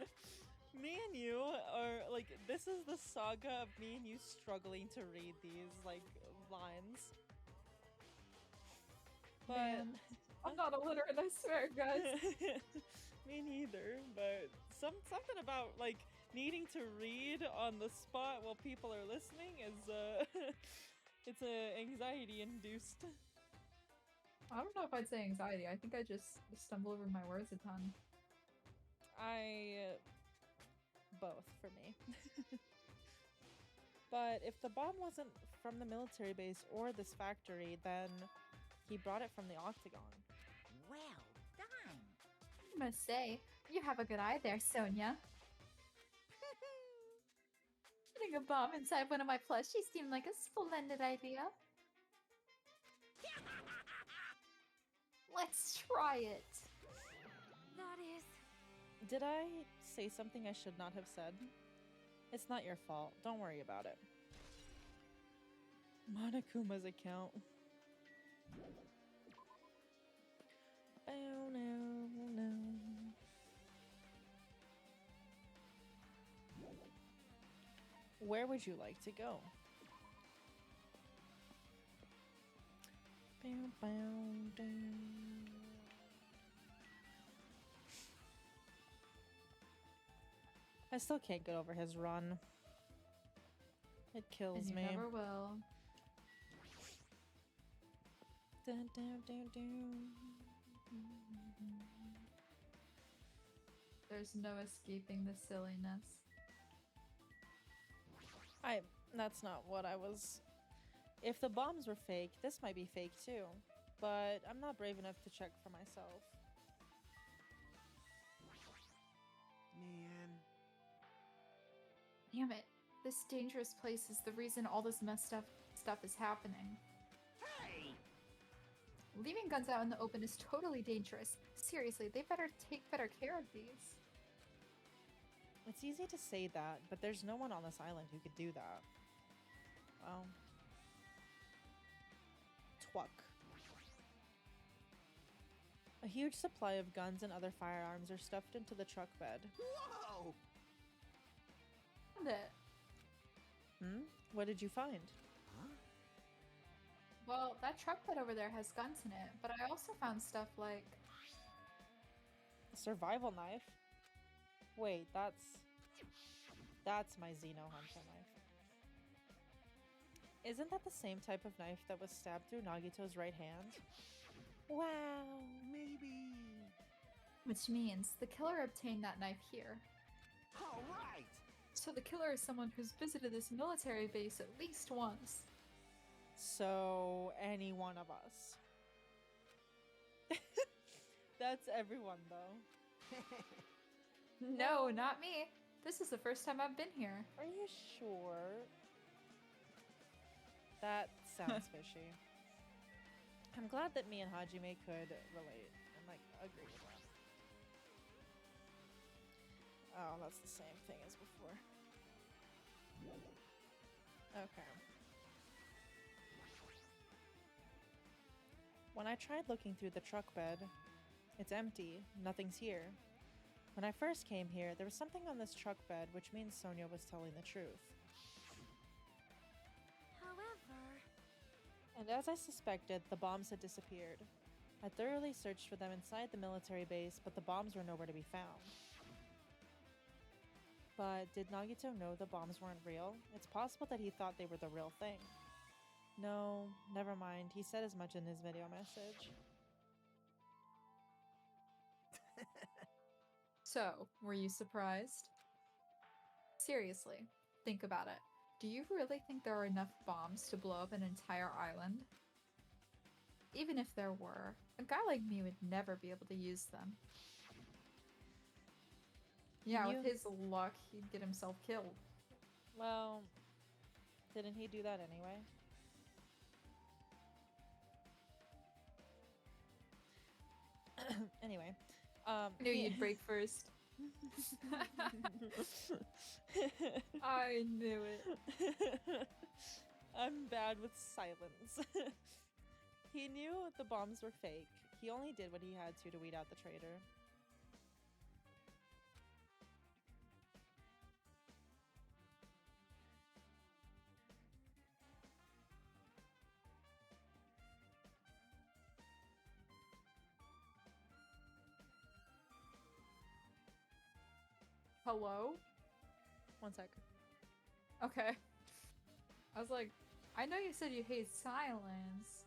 Me and you are like, this is the saga of me and you struggling to read these like lines. But
Man, I'm not illiterate, I swear, guys.
me neither. But something about like needing to read on the spot while people are listening is it's anxiety induced.
I don't know if I'd say anxiety. I think I just stumble over my words a ton.
Both for me. But if the bomb wasn't from the military base or this factory, then he brought it from the Octagon.
Well done.
I must say, you have a good eye there, Sonia. Putting a bomb inside one of my plushies seemed like a splendid idea. Let's try it.
That is.
Did I say something I should not have said? It's not your fault. Don't worry about it. Monokuma's account. Oh no. Where would you like to go? I still can't get over his run. It kills
And you
me.
never will.
Dun, dun, dun, dun.
There's no escaping the silliness.
That's not what I was. If the bombs were fake, this might be fake too. But I'm not brave enough to check for myself.
Man.
Damn it. This dangerous place is the reason all this messed up stuff is happening.
Hey!
Leaving guns out in the open is totally dangerous. Seriously, they better take better care of these.
It's easy to say that, but there's no one on this island who could do that. Well. Twuck. A huge supply of guns and other firearms are stuffed into the truck bed.
Whoa!
Found it.
What did you find?
Huh?
Well, that truck bed over there has guns in it, but I also found stuff like...
A survival knife? Wait, that's my Xeno Hunter knife. Isn't that the same type of knife that was stabbed through Nagito's right hand? Wow.
Maybe.
Which means the killer obtained that knife here.
All right.
So the killer is someone who's visited this military base at least once.
So, any one of us. That's everyone, though.
No, not me. This is the first time I've been here.
Are you sure? That sounds fishy. I'm glad that me and Hajime could relate and, like, agree with that. Oh, that's the same thing as before. Okay. When I tried looking through the truck bed, it's empty. Nothing's here. When I first came here, there was something on this truck bed, which means Sonia was telling the truth.
However,
And as I suspected, the bombs had disappeared. I thoroughly searched for them inside the military base, but the bombs were nowhere to be found. But did Nagito know the bombs weren't real? It's possible that he thought they were the real thing. No, never mind. He said as much in his video message.
So, were you surprised? Seriously, think about it. Do you really think there are enough bombs to blow up an entire island? Even if there were, a guy like me would never be able to use them. Yeah, with his luck, he'd get himself killed.
Well, didn't he do that anyway? Anyway,
Knew you'd break first. I knew it.
I'm bad with silence. He knew the bombs were fake. He only did what he had to weed out the traitor.
Hello?
One sec.
Okay. I was like, I know you said you hate silence.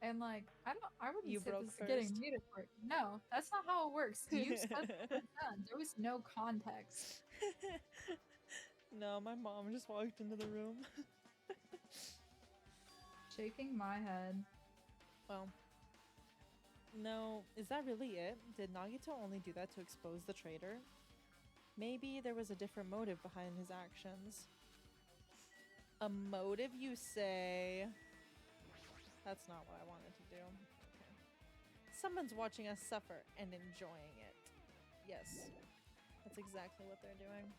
And like, I wouldn't
You
say
broke
this is getting
first.
muted for it. No, that's not how it works. You said what was done. There was no context.
No, my mom just walked into the room.
Shaking my head.
Well, no, is that really it? Did Nagito only do that to expose the traitor? Maybe there was a different motive behind his actions. A motive, you say? That's not what I wanted to do. Okay. Someone's watching us suffer and enjoying it. Yes, that's exactly what they're doing.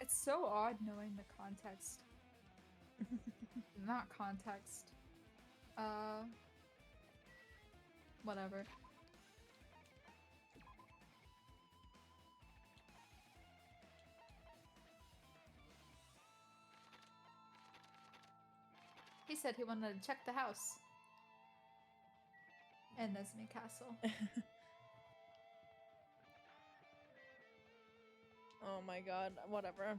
It's so odd knowing the context. Not context. Whatever. He said he wanted to check the house. And Nesme Castle.
Oh my god, whatever.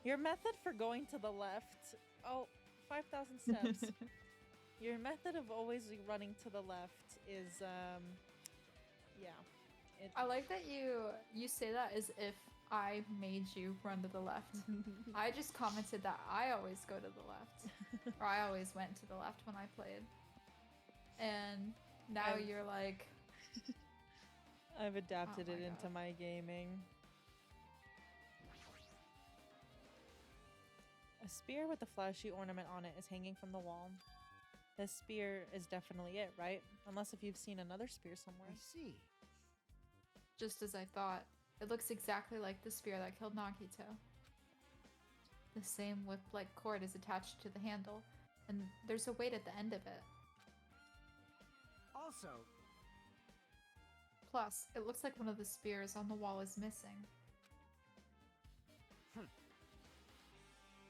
Your method for going to the left. Oh, 5,000 steps. Your method of always running to the left is, yeah.
I like that you say that as if I made you run to the left. I just commented that I always go to the left. Or I always went to the left when I played. And now you're like...
I've adapted
Oh
it
my
into
God.
my gaming. A spear with a flashy ornament on it is hanging from the wall. This spear is definitely it, right? Unless if you've seen another spear somewhere.
I see.
Just as I thought. It looks exactly like the spear that killed Nagito. The same whip-like cord is attached to the handle, and there's a weight at the end of it.
Also,
Plus, it looks like one of the spears on the wall is missing.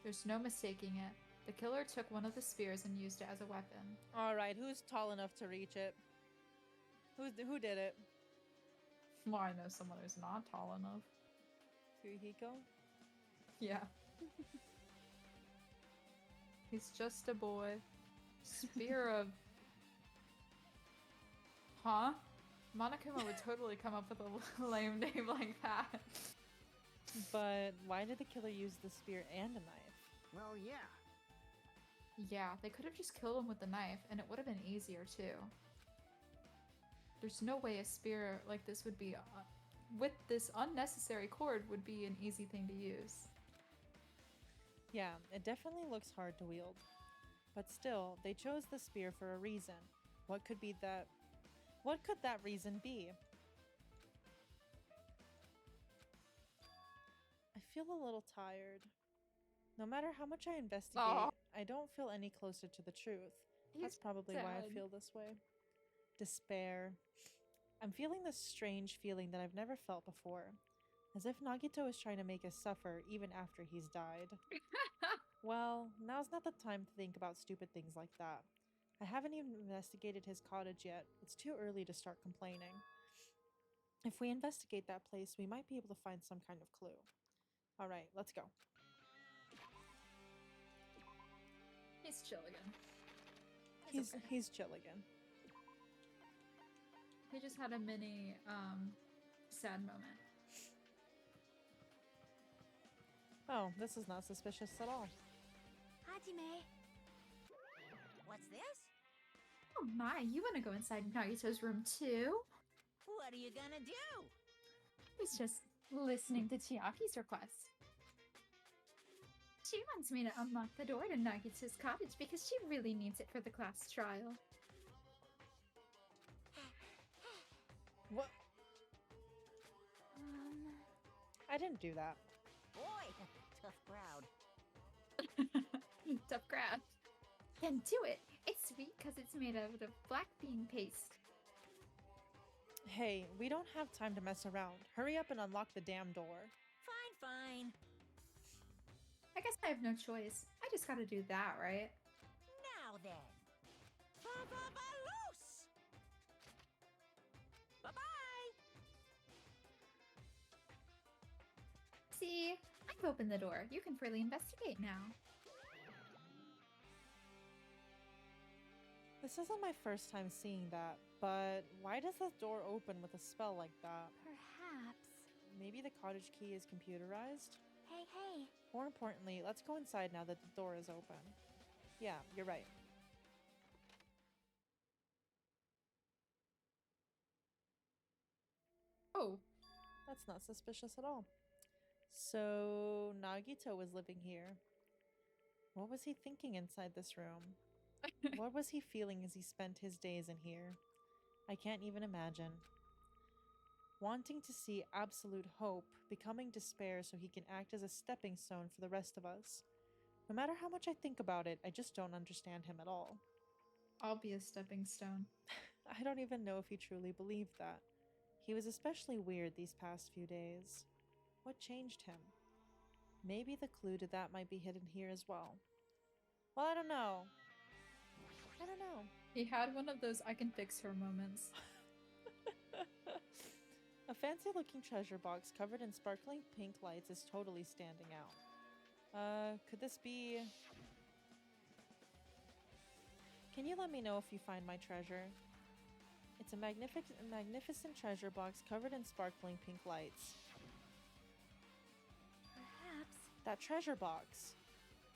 There's no mistaking it. The killer took one of the spears and used it as a weapon.
Alright, who's tall enough to reach it? Who did it?
Well, I know someone who's not tall enough.
Kuhiko?
Yeah. He's just a boy. Spear of... Huh? Monokuma would totally come up with a lame name like that.
But why did the killer use the spear and a knife?
well, yeah.
Yeah, they could have just killed him with the knife, and it would have been easier too. There's no way a spear like this would be... with this unnecessary cord would be an easy thing to use.
Yeah, it definitely looks hard to wield. But still, they chose the spear for a reason. What could that reason be? I feel a little tired. No matter how much I investigate,
Aw.
I don't feel any closer to the truth. That's
He's
probably why I
sad.
feel this way. Despair. I'm feeling this strange feeling that I've never felt before. As if Nagito is trying to make us suffer even after he's died. Well, now's not the time to think about stupid things like that. I haven't even investigated his cottage yet. It's too early to start complaining. If we investigate that place, we might be able to find some kind of clue. Alright, let's go.
He's chill again.
He's chill again.
He just had a mini, sad moment.
Oh, this is not suspicious at all.
Hajime.
What's this?
Oh my, you want to go inside Nagito's room too?
What are you gonna do?
He's just listening to Chiaki's request. She wants me to unlock the door to Nagito's cottage because she really needs it for the class trial.
What? I didn't do that.
Boy, tough crowd.
Tough crowd. Then do it. It's sweet because it's made out of black bean paste.
Hey, we don't have time to mess around. Hurry up and unlock the damn door.
Fine, fine.
I guess I have no choice. I just gotta do that, right?
Now then. Ba-ba-ba-loose! Bye-bye!
See? I've opened the door. You can freely investigate now.
This isn't my first time seeing that, but why does the door open with a spell like that?
Perhaps.
Maybe the cottage key is computerized?
Hey, hey.
More importantly, let's go inside now that the door is open. Yeah, you're right.
Oh,
That's not suspicious at all. So, Nagito was living here. What was he thinking inside this room? What was he feeling as he spent his days in here? I can't even imagine. Wanting to see absolute hope, becoming despair so he can act as a stepping stone for the rest of us. No matter how much I think about it, I just don't understand him at all.
I'll be a stepping stone.
I don't even know if he truly believed that. He was especially weird these past few days. What changed him? Maybe the clue to that might be hidden here as well. Well, I don't know.
He had one of those I can fix her moments.
A A fancy looking treasure box covered in sparkling pink lights is totally standing out. Could this be... Can you let me know if you find my treasure? It's a magnificent treasure box covered in sparkling pink lights.
Perhaps.
That treasure box!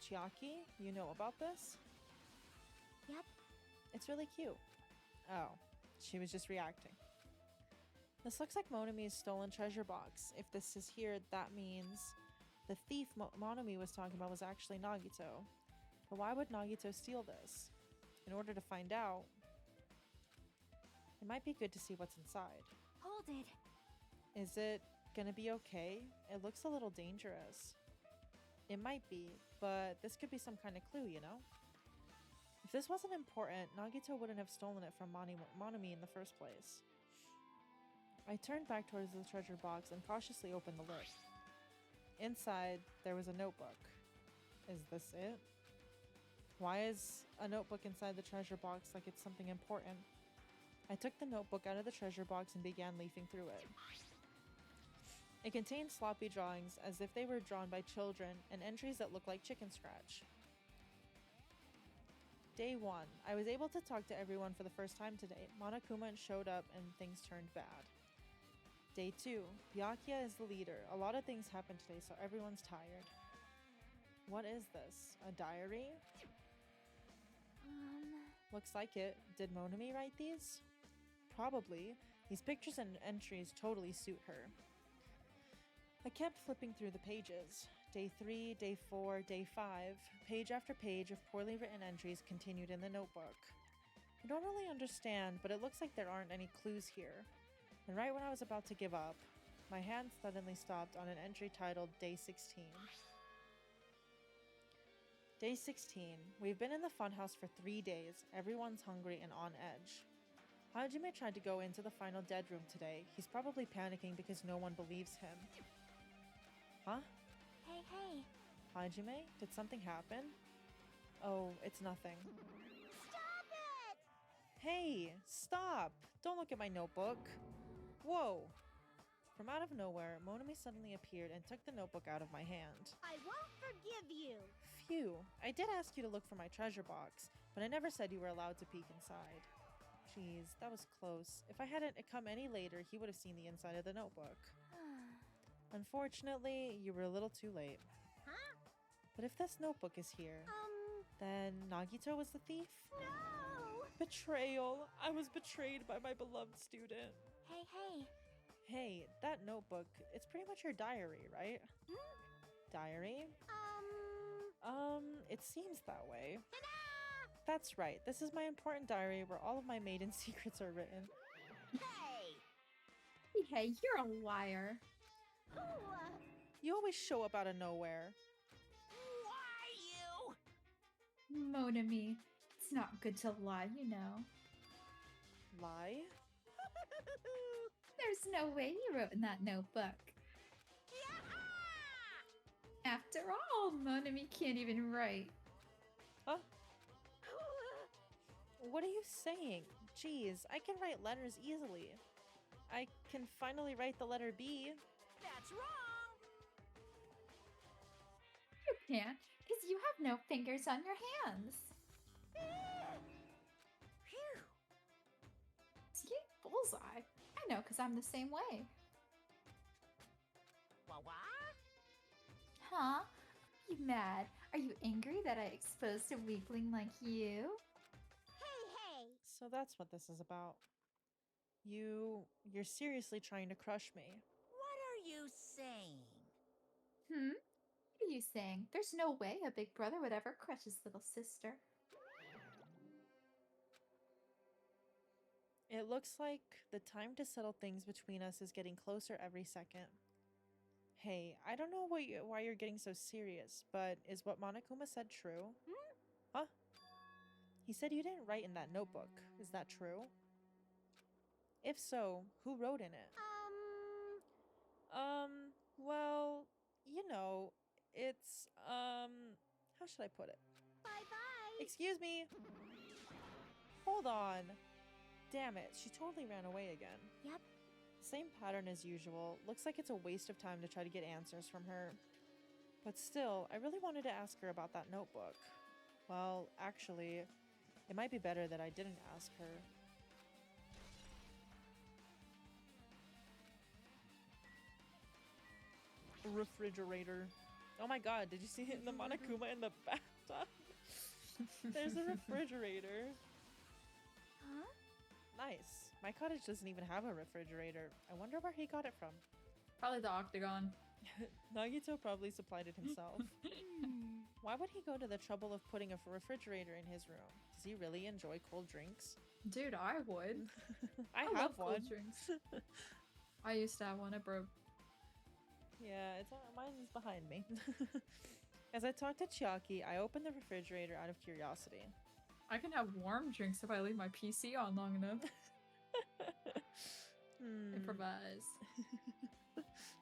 Chiaki, you know about this?
Yep.
It's really cute. Oh, she was just reacting. This looks like Monami's stolen treasure box. If this is here, that means the thief Monami was talking about was actually Nagito. But why would Nagito steal this? In order to find out, it might be good to see what's inside.
Hold it.
Is it gonna be okay? It looks a little dangerous. It might be, but this could be some kind of clue, you know? If this wasn't important, Nagito wouldn't have stolen it from Monami in the first place. I turned back towards the treasure box and cautiously opened the lid. Inside, there was a notebook. Is this it? Why is a notebook inside the treasure box like it's something important? I took the notebook out of the treasure box and began leafing through it. It contained sloppy drawings as if they were drawn by children and entries that looked like chicken scratch. Day 1. I was able to talk to everyone for the first time today. Monokuma showed up and things turned bad. Day 2. Byakuya is the leader. A lot of things happened today, so everyone's tired. What is this? A diary? Looks like it. Did Monami write these? Probably. These pictures and entries totally suit her. I kept flipping through the pages. Day 3, day 4, day 5. Page after page of poorly written entries continued in the notebook. I don't really understand, but it looks like there aren't any clues here. And right when I was about to give up, my hand suddenly stopped on an entry titled Day 16. Day 16. We've been in the funhouse for 3 days. Everyone's hungry and on edge. Hajime tried to go into the final dead room today. He's probably panicking because no one believes him. Huh?
Hey, hey.
Hajime? Did something happen? Oh, it's nothing.
Stop it!
Hey! Stop! Don't look at my notebook! Whoa! From out of nowhere, Monami suddenly appeared and took the notebook out of my hand.
I won't forgive you.
Phew, I did ask you to look for my treasure box, but I never said you were allowed to peek inside. Jeez, that was close. If I hadn't come any later, he would have seen the inside of the notebook. Unfortunately, you were a little too late.
Huh?
But if this notebook is here, then Nagito was the thief?
No!
Betrayal! I was betrayed by my beloved student.
Hey, hey.
Hey, that notebook, it's pretty much your diary, right? Diary? It seems that way.
Ta-da!
That's right. This is my important diary where all of my maiden secrets are written.
Hey!
Hey, you're a liar.
Who,
You always show up out of nowhere.
why you?
Monami, it's not good to lie, you know.
Lie?
There's no way you wrote in that notebook. After all, Monami can't even write.
Huh? What are you saying? Jeez, I can write letters easily. I can finally write the letter B.
That's wrong!
You can't, because you have no fingers on your hands.
Phew!
See? Bullseye. I know, because I'm the same way.
What?
Huh? Are you mad? Are you angry that I exposed a weakling like you?
Hey!
So that's what this is about. You're seriously trying to crush me.
What are you saying?
What are you saying? There's no way a big brother would ever crush his little sister.
It looks like the time to settle things between us is getting closer every second. Hey, I don't know why you're getting so serious, but is what Monokuma said true? Huh? He said you didn't write in that notebook. Is that true? If so, who wrote in it? Well, you know, it's, how should I put it?
Bye-bye!
Excuse me! Hold on! Damn it, she totally ran away again.
Yep.
Same pattern as usual. Looks like it's a waste of time to try to get answers from her. But still, I really wanted to ask her about that notebook. Well, actually, it might be better that I didn't ask her. Refrigerator. Oh my god, did you see it in the Monokuma in the bathtub? There's a refrigerator.
Huh?
Nice. My cottage doesn't even have a refrigerator. I wonder where he got it from.
Probably the octagon.
Nagito probably supplied it himself.
Hmm.
Why would he go to the trouble of putting a refrigerator in his room? Does he really enjoy cold drinks?
Dude, I would.
I
love
have
cold
one.
drinks. I used to have one. It broke.
Yeah, it's mine's behind me. As I talked to Chiaki, I opened the refrigerator out of curiosity.
I can have warm drinks if I leave my PC on long enough. Improvise.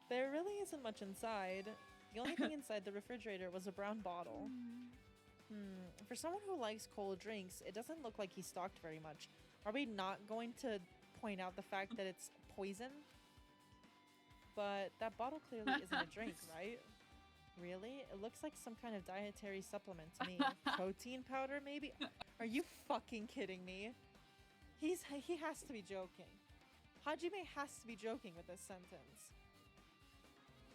There really isn't much inside. The only thing inside the refrigerator was a brown bottle. For someone who likes cold drinks, it doesn't look like he stocked very much. Are we not going to point out the fact that it's poison? But that bottle clearly isn't a drink, right? Really? It looks like some kind of dietary supplement to me. Protein powder, maybe? Are you fucking kidding me? He has to be joking. Hajime has to be joking with this sentence.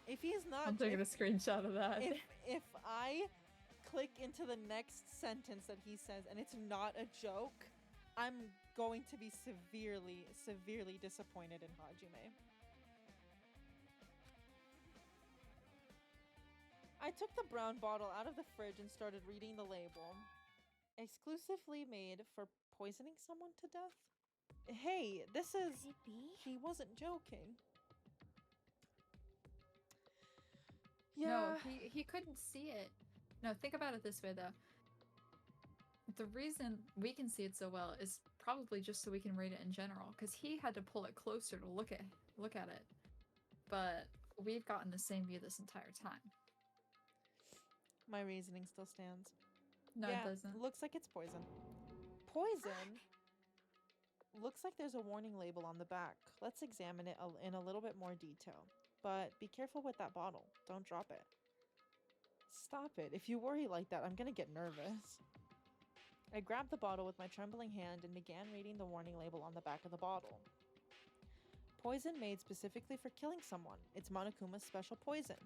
If he is not,
I'm taking a screenshot of that.
if I click into the next sentence that he says and it's not a joke, I'm going to be severely, severely disappointed in Hajime. I took the brown bottle out of the fridge and started reading the label. Exclusively made for poisoning someone to death? Hey, this is...
Could it be?
He wasn't joking.
No, he couldn't see it. No, think about it this way though. The reason we can see it so well is probably just so we can read it in general, because he had to pull it closer to look at it. But we've gotten the same view this entire time.
My reasoning still stands.
No,
Yeah,
it doesn't.
looks like it's poison. Poison? Looks like there's a warning label on the back. Let's examine it in a little bit more detail. But be careful with that bottle. Don't drop it. Stop it. If you worry like that, I'm gonna get nervous. I grabbed the bottle with my trembling hand and began reading the warning label on the back of the bottle. Poison made specifically for killing someone. It's Monokuma's special poison.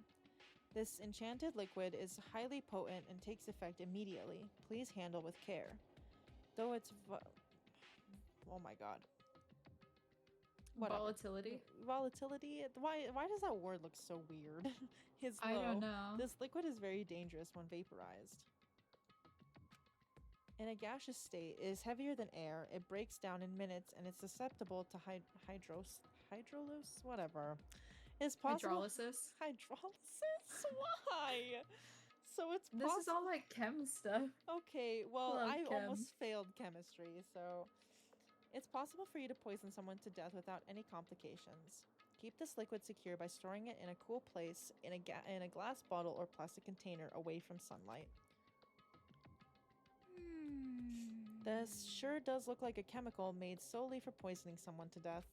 This enchanted liquid is highly potent and takes effect immediately. Please handle with care. Though it's oh my god. Whatever.
Volatility?
Volatility? Why does that word look so weird? His
I don't know.
This liquid is very dangerous when vaporized. In a gaseous state, it is heavier than air. It breaks down in minutes and it's susceptible to hydrolysis? Whatever. It's possible.
Hydrolysis?
Hydrolysis? Why? So it's
This is all like chem stuff.
Okay, well,
Love
I
chem.
almost failed chemistry, so it's possible for you to poison someone to death without any complications. Keep this liquid secure by storing it in a cool place in a glass bottle or plastic container away from sunlight. This sure does look like a chemical made solely for poisoning someone to death.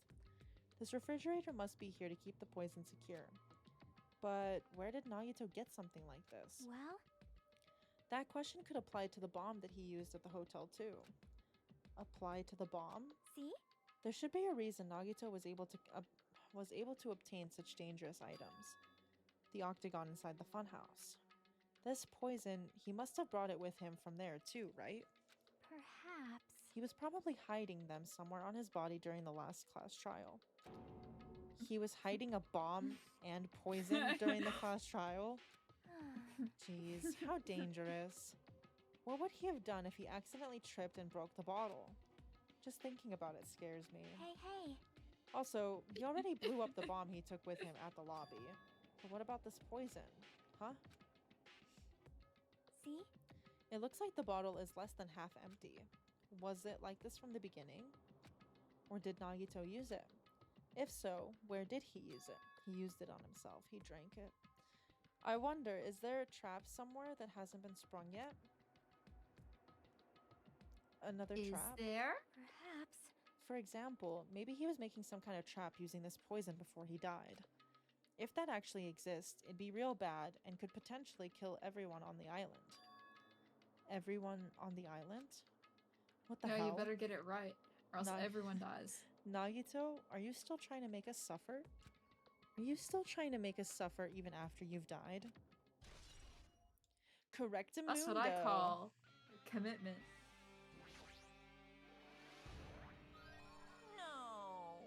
This refrigerator must be here to keep the poison secure. But where did Nagito get something like this?
Well,
That question could apply to the bomb that he used at the hotel too. Apply to the bomb?
see?
There should be a reason Nagito was able to obtain such dangerous items. The octagon inside the funhouse. This poison, he must have brought it with him from there too, right?
Perhaps.
He was probably hiding them somewhere on his body during the last class trial. He was hiding a bomb and poison during the class trial? Jeez, how dangerous. What would he have done if he accidentally tripped and broke the bottle? Just thinking about it scares me.
Hey.
Also, he already blew up the bomb he took with him at the lobby. But what about this poison? Huh?
See?
It looks like the bottle is less than half empty. Was it like this from the beginning? Or did Nagito use it? If so, where did he use it? He used it on himself. He drank it. I wonder, is there a trap somewhere that hasn't been sprung yet? Another
Is
trap?
there?
Perhaps.
For example, maybe he was making some kind of trap using this poison before he died. If that actually exists, it'd be real bad and could potentially kill everyone on the island. Everyone on the island? What the
Yeah,
hell?
you better get it right, or else
Nah.
everyone dies.
Nagito, are you still trying to make us suffer? Are you still trying to make us suffer even after you've died? Correctamundo.
That's what I call commitment.
No.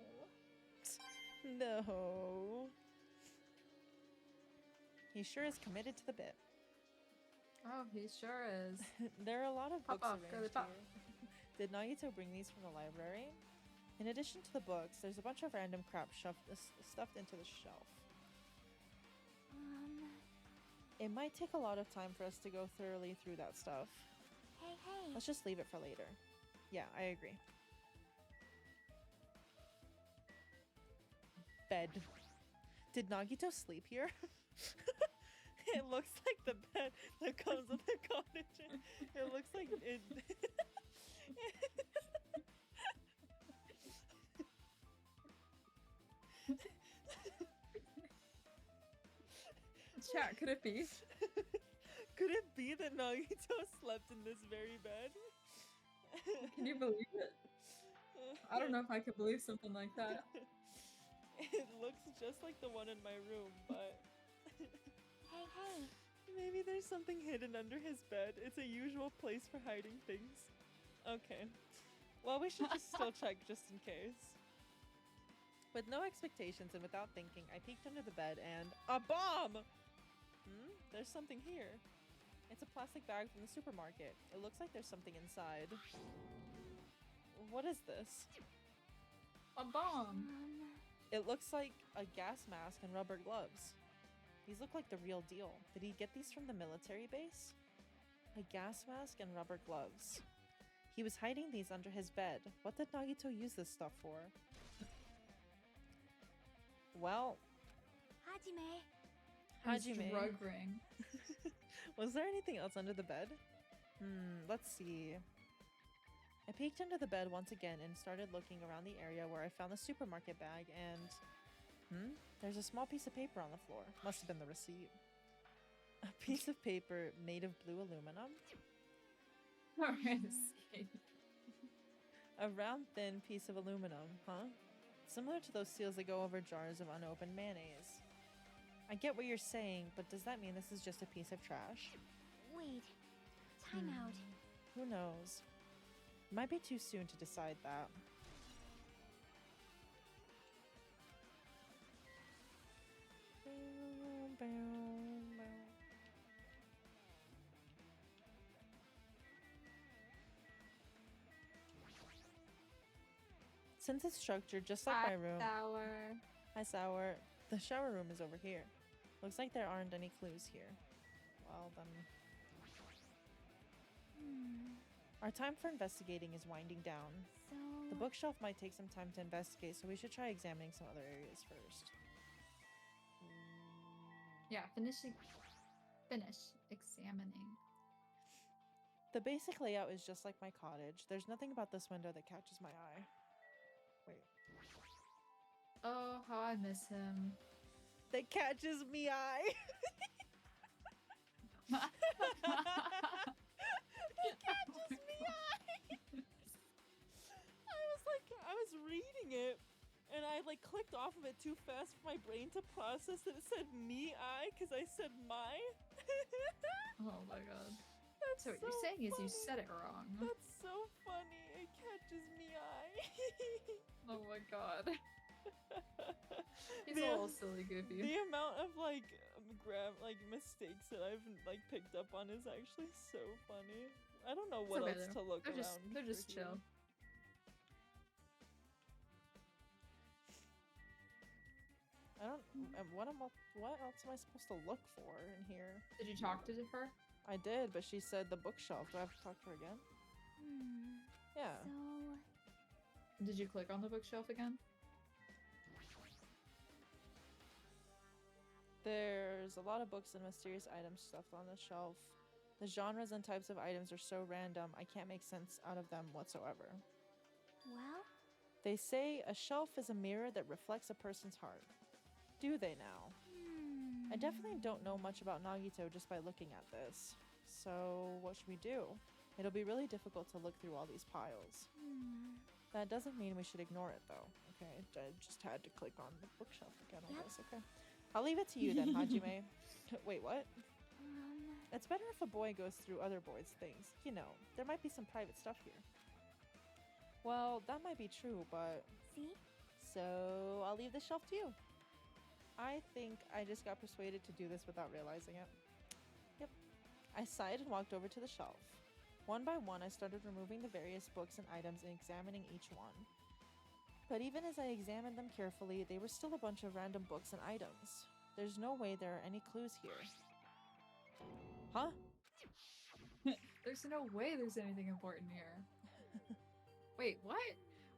No. He sure is committed to the bit.
Oh, he sure is.
There are a lot of
Pop
books
off, girly
arranged
pop.
here. Did Nagito bring these from the library? In addition to the books, there's a bunch of random crap stuffed into the shelf. It might take a lot of time for us to go thoroughly through that stuff.
Hey, hey.
Let's just leave it for later. Yeah, I agree. Bed. Did Nagito sleep here? It looks like the bed that comes with the cottage. It looks like it.
Chat, could it be?
Could it be that Nagito slept in this very bed?
Can you believe it? I don't know if I could believe something like that.
It looks just like the one in my room, but
Hey, hey.
maybe there's something hidden under his bed. It's a usual place for hiding things. Okay. Well, we should just still check just in case. With no expectations and without thinking, I peeked under the bed and a bomb! There's something here. It's a plastic bag from the supermarket. It looks like there's something inside. What is this?
A bomb.
It looks like a gas mask and rubber gloves. These look like the real deal. Did he get these from the military base? A gas mask and rubber gloves. He was hiding these under his bed. What did Nagito use this stuff for? Well,
Hajime.
His
Hajime.
drug ring.
Was there anything else under the bed? Let's see. I peeked under the bed once again and started looking around the area where I found the supermarket bag and... There's a small piece of paper on the floor. Must have been the receipt. A piece of paper made of blue aluminum? A round, thin piece of aluminum, huh? Similar to those seals that go over jars of unopened mayonnaise. I get what you're saying, but does that mean this is just a piece of trash?
Wait. Time out.
Who knows? Might be too soon to decide that. Since it's structured just like my room.
Sour.
Hi, Sour. The shower room is over here. Looks like there aren't any clues here. Well, then. Our time for investigating is winding down.
So.
The bookshelf might take some time to investigate, so we should try examining some other areas first.
Yeah, finish examining.
The basic layout is just like my cottage. There's nothing about this window that catches my eye. Wait.
Oh, how I miss him.
That catches me eye. It catches me eye. I was reading it and I like clicked off of it too fast for my brain to process that it said me eye because I said my.
Oh my god.
That's
So what you're saying is you
funny.
said it wrong.
That's so funny. It catches me eye.
Oh my god. He's
The-
a little silly goofy.
The amount of like mistakes that I've like picked up on is actually so funny. I don't know
It's
what
okay,
else
though.
to look
They're
around.
they're just
for here.
chill.
I don't. What else am I supposed to look for in here?
Did you talk to her?
I did, but she said the bookshelf. Do I have to talk to her again? Yeah.
So.
Did you click on the bookshelf again?
There's a lot of books and mysterious items stuffed on the shelf. The genres and types of items are so random, I can't make sense out of them whatsoever.
Well,
They say a shelf is a mirror that reflects a person's heart. Do they now? I definitely don't know much about Nagito just by looking at this. So what should we do? It'll be really difficult to look through all these piles. That doesn't mean we should ignore it though. Okay, I just had to click on the bookshelf again, I guess. Okay. I'll leave it to you then, Hajime. Wait, what? It's better if a boy goes through other boys' things. You know, there might be some private stuff here. Well, that might be true, but...
See?
So, I'll leave the shelf to you. I think I just got persuaded to do this without realizing it. Yep. I sighed and walked over to the shelf. One by one, I started removing the various books and items and examining each one. But even as I examined them carefully, they were still a bunch of random books and items. There's no way there are any clues here. Huh?
There's no way there's anything important here. Wait, what?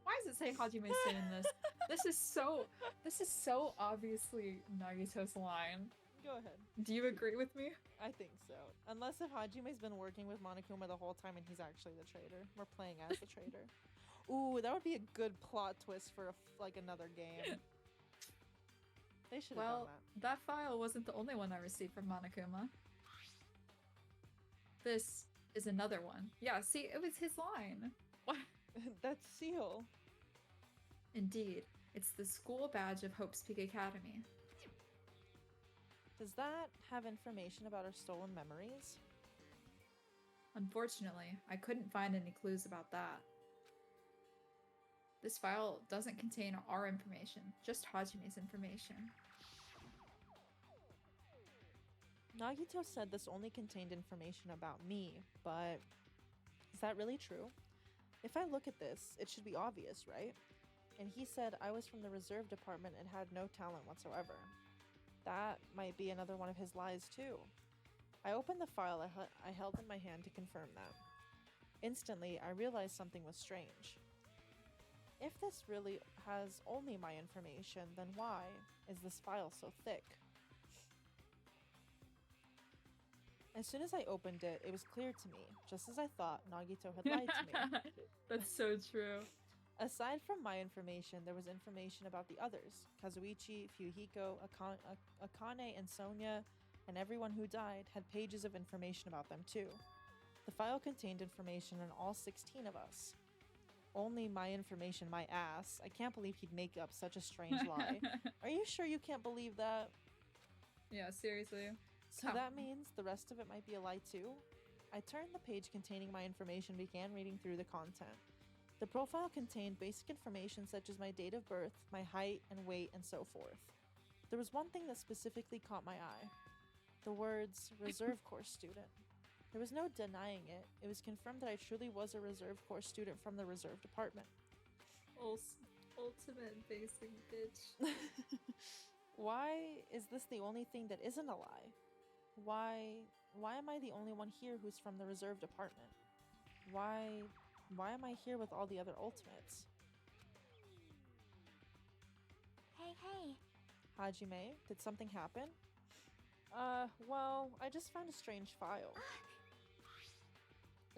Why does it say Hajime saying this? This is so obviously Nagito's line.
Go ahead.
Do you agree with me?
I think so. Unless if Hajime's been working with Monokuma the whole time and he's actually the traitor. We're playing as the traitor. Ooh, that would be a good plot twist for another game. They should have done
that file wasn't the only one I received from Monokuma. This is another one. Yeah, see, it was his line. What?
That's Seal.
Indeed. It's the school badge of Hope's Peak Academy.
Does that have information about our stolen memories?
Unfortunately, I couldn't find any clues about that. This file doesn't contain our information, just Hajime's information.
Nagito said this only contained information about me, but is that really true? If I look at this, it should be obvious, right? And he said I was from the reserve department and had no talent whatsoever. That might be another one of his lies too. I opened the file I held in my hand to confirm that. Instantly, I realized something was strange. If this really has only my information, then why is this file so thick? As soon as I opened it, it was clear to me, just as I thought, Nagito had lied to me.
That's so true.
Aside from my information, there was information about the others. Kazuichi, Fuyuhiko, Akane, and Sonia, and everyone who died had pages of information about them too. The file contained information on all 16 of us. Only my information, my ass. I can't believe he'd make up such a strange lie. Are you sure you can't believe that?
Yeah, seriously.
So that means the rest of it might be a lie too? I turned the page containing my information and began reading through the content. The profile contained basic information such as my date of birth, my height and weight, and so forth. There was one thing that specifically caught my eye. The words, Reserve Corps student. There was no denying it. It was confirmed that I truly was a Reserve Corps student from the Reserve Department.
Ultimate basic bitch.
Why is this the only thing that isn't a lie? Why am I the only one here who's from the Reserve Department? Why am I here with all the other Ultimates?
Hey.
Hajime, did something happen? Well, I just found a strange file.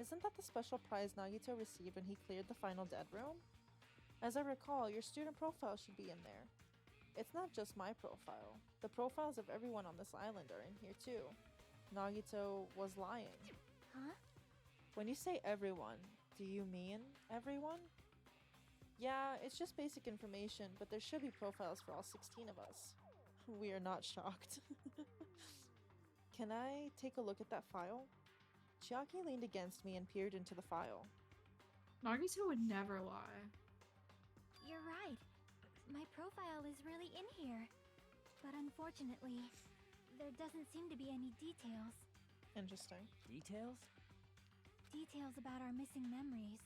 Isn't that the special prize Nagito received when he cleared the final dead room? As I recall, your student profile should be in there. It's not just my profile. The profiles of everyone on this island are in here too. Nagito was lying.
Huh?
When you say everyone, do you mean everyone? Yeah, it's just basic information, but there should be profiles for all 16 of us. We are not shocked. Can I take a look at that file? Chiaki leaned against me and peered into the file.
Nagito would never lie.
You're right. My profile is really in here. But unfortunately, there doesn't seem to be any details.
Interesting.
Details?
Details about our missing memories.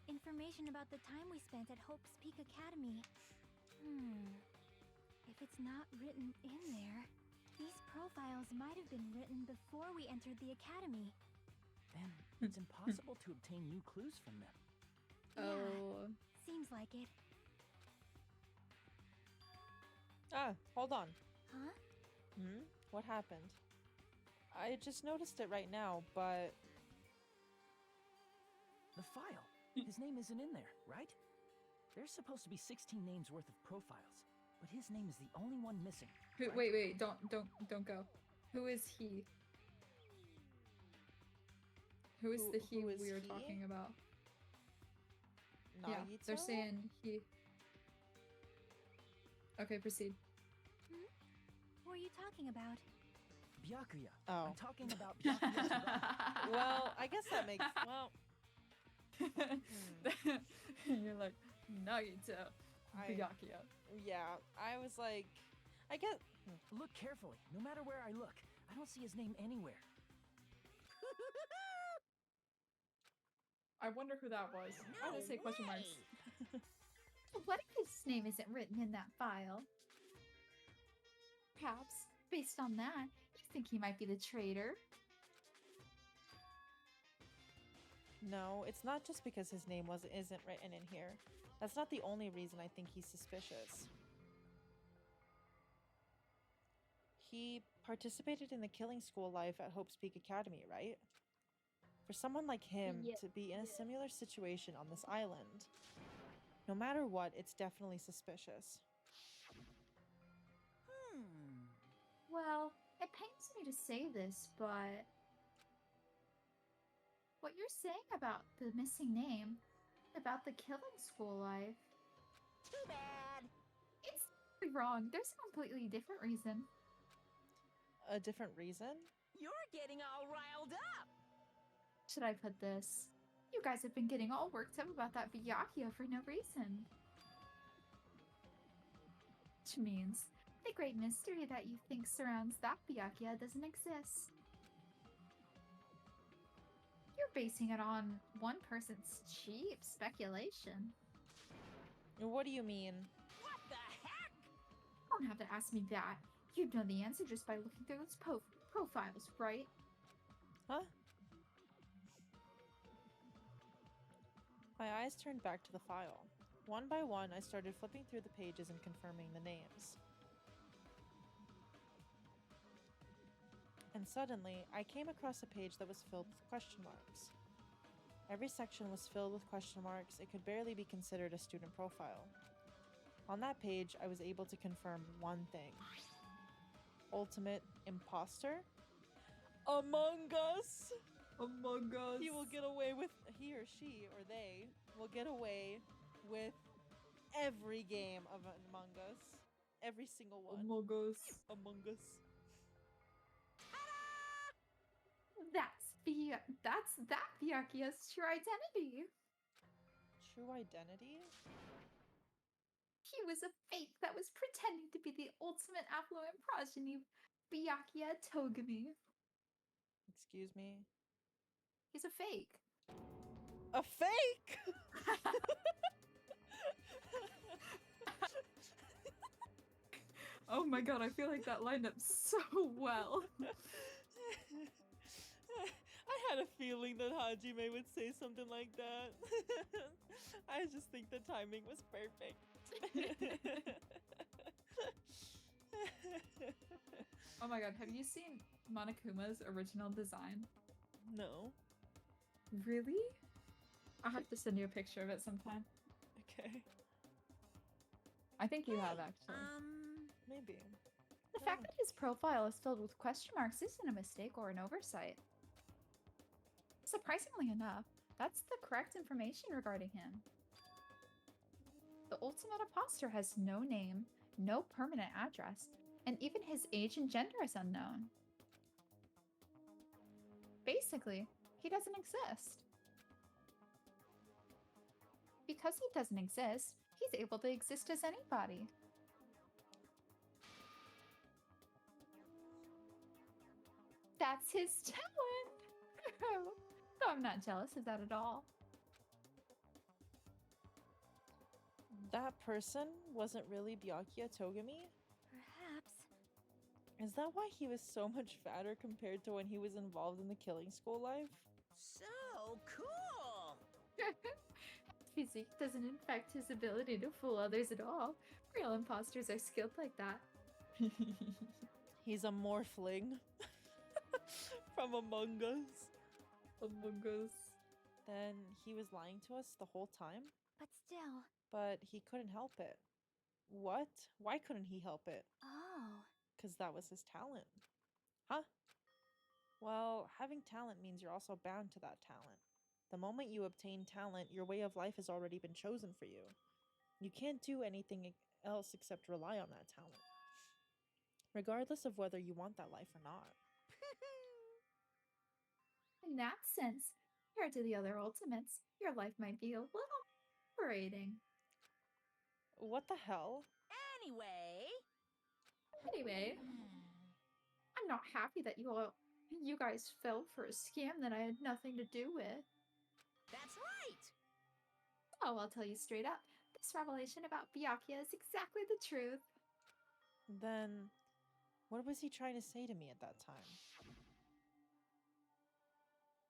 Information about the time we spent at Hope's Peak Academy. If it's not written in there, these profiles might have been written before we entered the academy.
Then it's impossible to obtain new clues from them.
Oh.
Seems like it.
Hold on.
Huh?
What happened? I just noticed it right now, but...
The file. His name isn't in there, right? There's supposed to be 16 names worth of profiles, but his name is the only one missing.
Who,
right?
wait, don't go. Who is he? Who is the he
who is
we are
he?
talking about? Yeah, they're
Nagito?
saying he. Okay, proceed.
Who are you talking about?
Byakuya.
Oh.
I'm talking about Byakuya Togami.
Well, I guess that makes well.
You're like, Nagito,
I-
Byakuya.
Yeah, I was like, I get.
Look carefully. No matter where I look, I don't see his name anywhere.
I wonder who that was. I
No
would say question marks.
way.
What if his name isn't written in that file? Perhaps, based on that, you think he might be the traitor?
No, it's not just because his name isn't written in here. That's not the only reason I think he's suspicious. He participated in the killing school life at Hope's Peak Academy, right? For someone like him
Yeah.
to be in a similar situation on this island, no matter what, it's definitely suspicious.
Well, it pains me to say this, but what you're saying about the missing name, about the killing school life,
Too bad.
it's wrong. There's a completely different reason.
A different reason?
You're getting all riled up.
Should I put this? You guys have been getting all worked up about that Byakuya for no reason. Which means the great mystery that you think surrounds that Byakuya doesn't exist. You're basing it on one person's cheap speculation.
What do you mean?
What the heck?
You don't have to ask me that. You'd know the answer just by looking through those profiles, right?
Huh? My eyes turned back to the file. One by one, I started flipping through the pages and confirming the names. And suddenly, I came across a page that was filled with question marks. Every section was filled with question marks. It could barely be considered a student profile. On that page, I was able to confirm one thing. Ultimate imposter? Among Us!
Among Us.
He will get away with, he or she or they will get away with every game of Among Us. Every single one.
Among Us.
Among Us.
That's that Byakuya's true identity.
True identity?
He was a fake that was pretending to be the ultimate affluent progeny, Byakuya Togami.
Excuse me?
He's a fake.
A fake?
Oh my god, I feel like that lined up so well.
I had a feeling that Hajime would say something like that. I just think the timing was perfect.
Oh my god, have you seen Monokuma's original design?
No.
Really? I'll have to send you a picture of it sometime.
Okay.
I think you have actually.
Maybe.
The fact that his profile is filled with question marks isn't a mistake or an oversight. Surprisingly enough, that's the correct information regarding him. The ultimate imposter has no name, no permanent address, and even his age and gender is unknown. Basically, he doesn't exist. Because he doesn't exist, he's able to exist as anybody. That's his talent! Though I'm not jealous of that at all.
That person wasn't really Byakuya Togami?
Perhaps.
Is that why he was so much fatter compared to when he was involved in the killing school life?
So cool.
Physique doesn't affect his ability to fool others at all. Real imposters are skilled like that.
He's a morphling from Among Us.
Among Us.
Then he was lying to us the whole time?
But still,
But he couldn't help it. What? Why couldn't he help it?
Oh.
Because that was his talent. Huh? Well, having talent means you're also bound to that talent. The moment you obtain talent, your way of life has already been chosen for you. You can't do anything else except rely on that talent, regardless of whether you want that life or not.
In that sense, compared to the other ultimates, your life might be a little liberating.
What the hell?
Anyway,
Anyway, I'm not happy that you guys fell for a scam that I had nothing to do with.
that's right.
Oh, I'll tell you straight up. This revelation about Byakuya is exactly the truth.
Then, what was he trying to say to me at that time?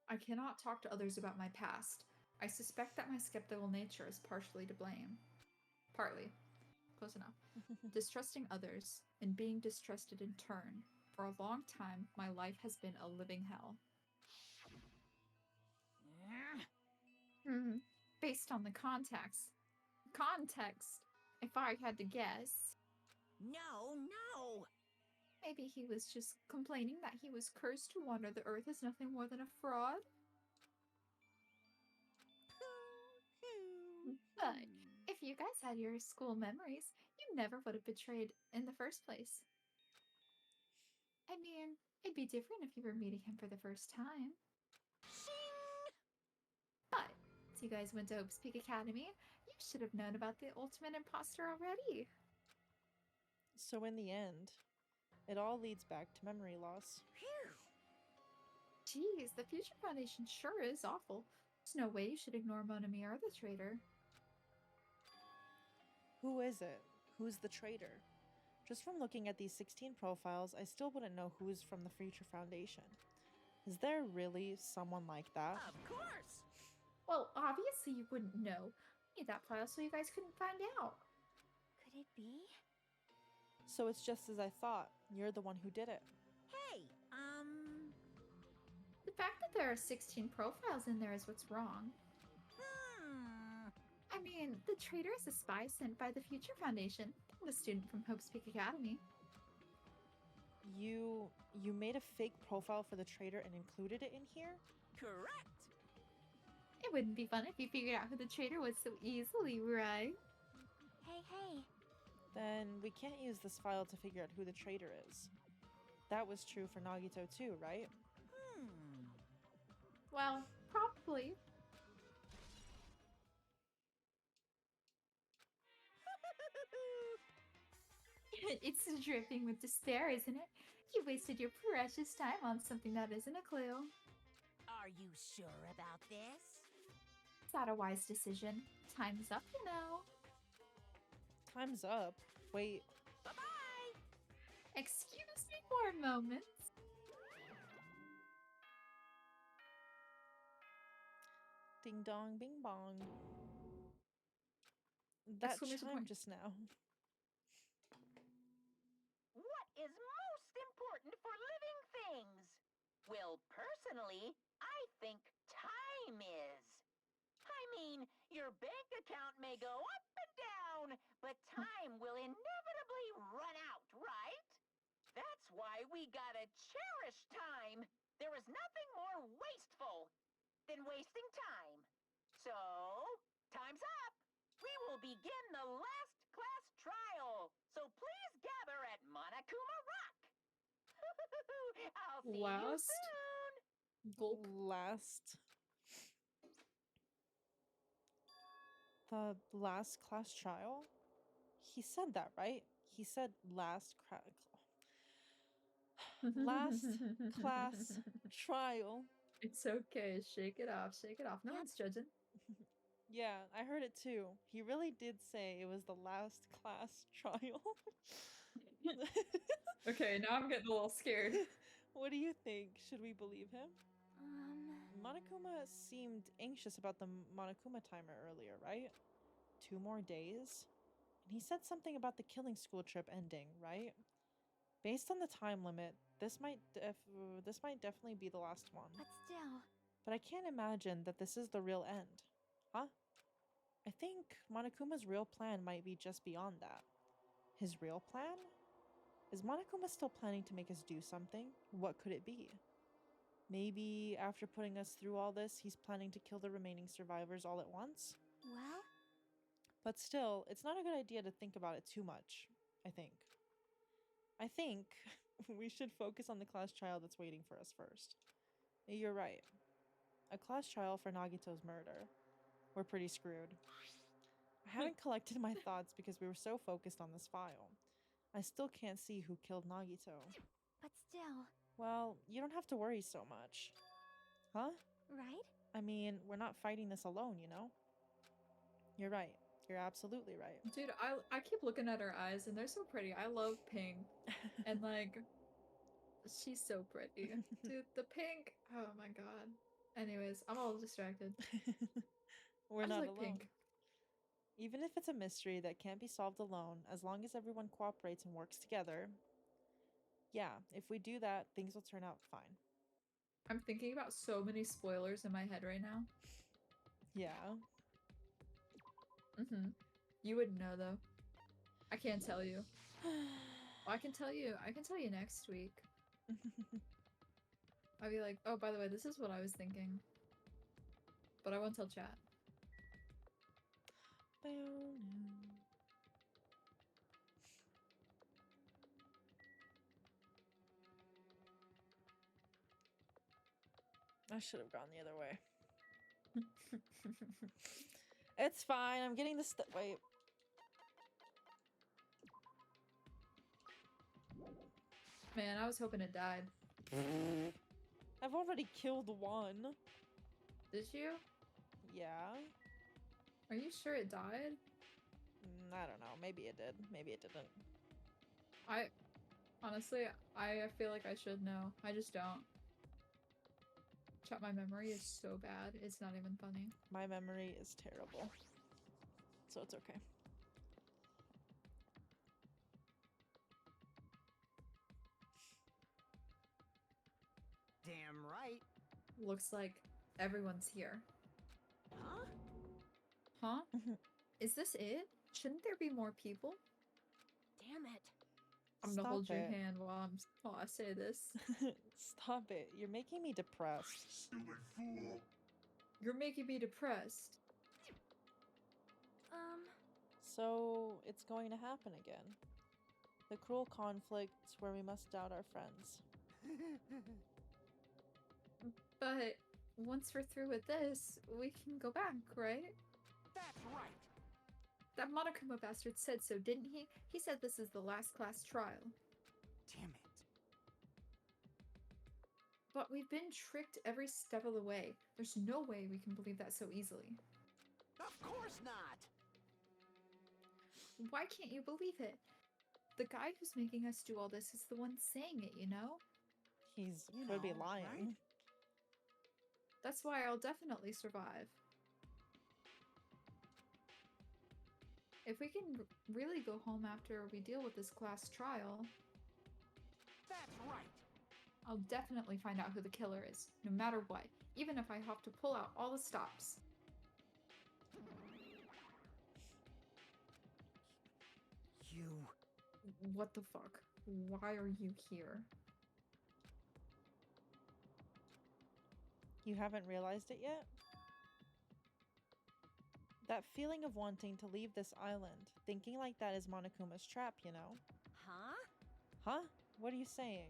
I cannot talk to others about my past. I suspect that my skeptical nature is partially to blame. Partly. Close enough. Distrusting others and being distrusted in turn. For a long time, my life has been a living hell. Based on the context, if I had to guess,
No, no.
maybe he was just complaining that he was cursed to wander the earth as nothing more than a fraud. But if you guys had your school memories, you never would have betrayed in the first place. I mean, it'd be different if you were meeting him for the first time.
Shing!
But as you guys went to Hope's Peak Academy, you should have known about the ultimate imposter already.
So, in the end, it all leads back to memory loss.
Phew.
Geez, the Future Foundation sure is awful. There's no way you should ignore Monami or the traitor.
Who is it? Who's the traitor? Just from looking at these 16 profiles, I still wouldn't know who's from the Future Foundation. Is there really someone like that?
Of course.
Well, obviously you wouldn't know. I made that file so you guys couldn't find out.
Could it be?
So it's just as I thought. You're the one who did it.
Hey,
The fact that there are 16 profiles in there is what's wrong. I mean, the traitor is a spy sent by the Future Foundation, not a student from Hope's Peak Academy.
You made a fake profile for the traitor and included it in here?
Correct.
It wouldn't be fun if you figured out who the traitor was so easily, right?
Hey.
Then we can't use this file to figure out who the traitor is. That was true for Nagito too, right?
Well, probably. It's dripping with despair, isn't it? You wasted your precious time on something that isn't a clue.
Are you sure about this?
Is that a wise decision? Time's up, you know.
Time's up. Wait,
Bye-bye.
Excuse me for a moment.
ding dong, bing bong. That
Exclamation
chime
point.
just now.
What is most important for living things? Well, personally, I think time is. I mean, your bank account may go up and down, but time will inevitably run out, right? That's why we gotta cherish time. There is nothing more wasteful than wasting time. So, time's up. We will begin the last class trial. So please gather at Monokuma Rock. I'll see you
Last?
soon.
Gulp.
The last class trial? He said that, right? He said last class trial.
It's okay. Shake it off. Shake it off. No
Yep.
one's judging.
Yeah, I heard it too. He really did say it was the last class trial.
Okay, now I'm getting a little scared.
What do you think? Should we believe him?
Um,
Monokuma seemed anxious about the Monokuma timer earlier, right? 2 more days? And he said something about the killing school trip ending, right? Based on the time limit, this might definitely be the last one.
but still.
But I can't imagine that this is the real end. Huh? I think Monokuma's real plan might be just beyond that. His real plan? Is Monokuma still planning to make us do something? What could it be? Maybe after putting us through all this, he's planning to kill the remaining survivors all at once?
Well,
But still, it's not a good idea to think about it too much, I think. I think we should focus on the class trial that's waiting for us first. You're right. A class trial for Nagito's murder. We're pretty screwed. I haven't collected my thoughts because we were so focused on this file. I still can't see who killed Nagito.
but still,
Well, you don't have to worry so much. Huh?
right?
I mean, we're not fighting this alone, you know? You're right. You're absolutely right.
Dude, I keep looking at her eyes and they're so pretty. I love pink. And like she's so pretty. Dude, the pink. Oh my god. Anyways, I'm all distracted.
We're
I just
not
like
alone.
pink.
Even if it's a mystery that can't be solved alone, as long as everyone cooperates and works together, yeah, if we do that, things will turn out fine.
I'm thinking about so many spoilers in my head right now.
Yeah.
You wouldn't know though. I can't tell you. Oh, I can tell you. I can tell you next week. I'd be like, oh, by the way, this is what I was thinking. But I won't tell chat.
I should have gone the other way. It's fine. I'm getting the wait.
Man, I was hoping it died.
I've already killed one.
Did you?
Yeah.
Are you sure it died?
I don't know. Maybe it did. Maybe it didn't.
Honestly, I feel like I should know. I just don't. Chat, my memory is so bad. It's not even funny.
My memory is terrible. So it's okay.
Damn right.
Looks like everyone's here.
Huh?
Huh? Is this it? Shouldn't there be more people?
Damn it.
I'm gonna hold
Stop
your
it.
hand while I say this.
Stop it. You're making me depressed.
You're making me depressed.
So it's going to happen again. The cruel conflict where we must doubt our friends.
But once we're through with this, we can go back, right?
That's right.
That Monokuma bastard said so, didn't he? He said this is the last class trial.
Damn it.
But we've been tricked every step of the way. There's no way we can believe that so easily.
Of course not.
Why can't you believe it? The guy who's making us do all this is the one saying it, you know?
He's
You
could be
know,
lying.
right?
That's why I'll definitely survive. If we can really go home after we deal with this class trial,
That's right.
I'll definitely find out who the killer is, no matter what, even if I have to pull out all the stops.
You.
What the fuck? Why are you here?
You haven't realized it yet? That feeling of wanting to leave this island, thinking like that is Monokuma's trap, you know?
Huh?
Huh? What are you saying?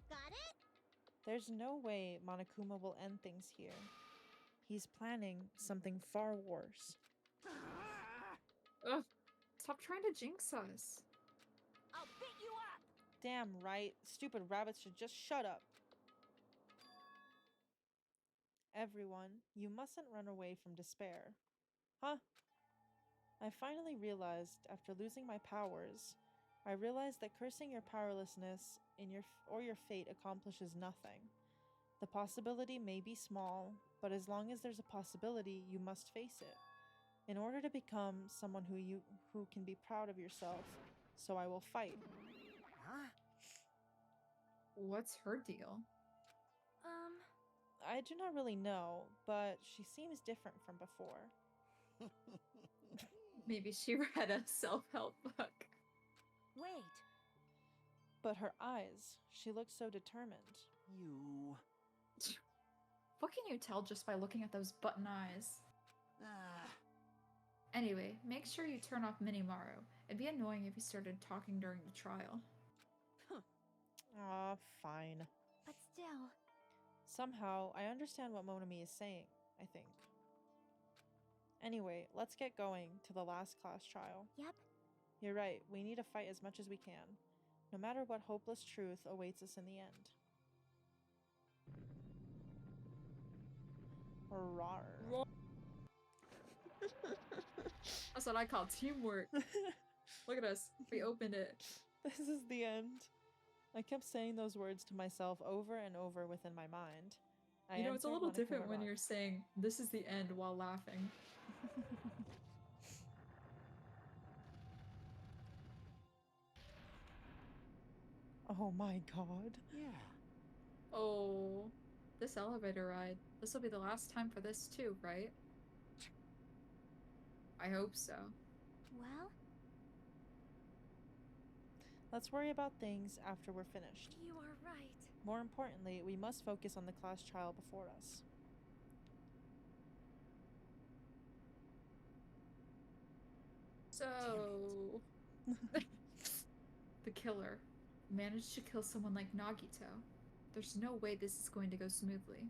Got it?
There's no way Monokuma will end things here. He's planning something far worse.
Ugh, stop trying to jinx us.
I'll beat you up!
Damn right, stupid rabbits should just shut up. Everyone, you mustn't run away from despair. Huh? I finally realized, after losing my powers, I realized that cursing your powerlessness in your fate accomplishes nothing. The possibility may be small, but as long as there's a possibility, you must face it. In order to become someone who can be proud of yourself, so I will fight.
Huh?
What's her deal?
I do not really know, but she seems different from before.
Maybe she read a self-help book.
Wait,
But her eyes, she looked so determined.
You.
What can you tell just by looking at those button eyes?
Ah.
Anyway, make sure you turn off Minimaru. It'd be annoying if he started talking during the trial.
Aw, fine.
but still.
Somehow, I understand what Monami is saying, I think. Anyway, let's get going to the last class trial.
Yep.
You're right, we need to fight as much as we can, no matter what hopeless truth awaits us in the end. Rawr.
That's what I call teamwork. Look at us. We opened it.
This is the end. I kept saying those words to myself over and over within my mind.
You know, it's a
entered
little different
Monokuma
when
Rock.
you're saying, this is the end, while laughing.
Oh my god.
Yeah.
Oh, this elevator ride. This will be the last time for this too, right? I hope so.
Well,
Let's worry about things after we're finished.
you are right.
More importantly, we must focus on the class trial before us.
So, the killer managed to kill someone like Nagito. There's no way this is going to go smoothly.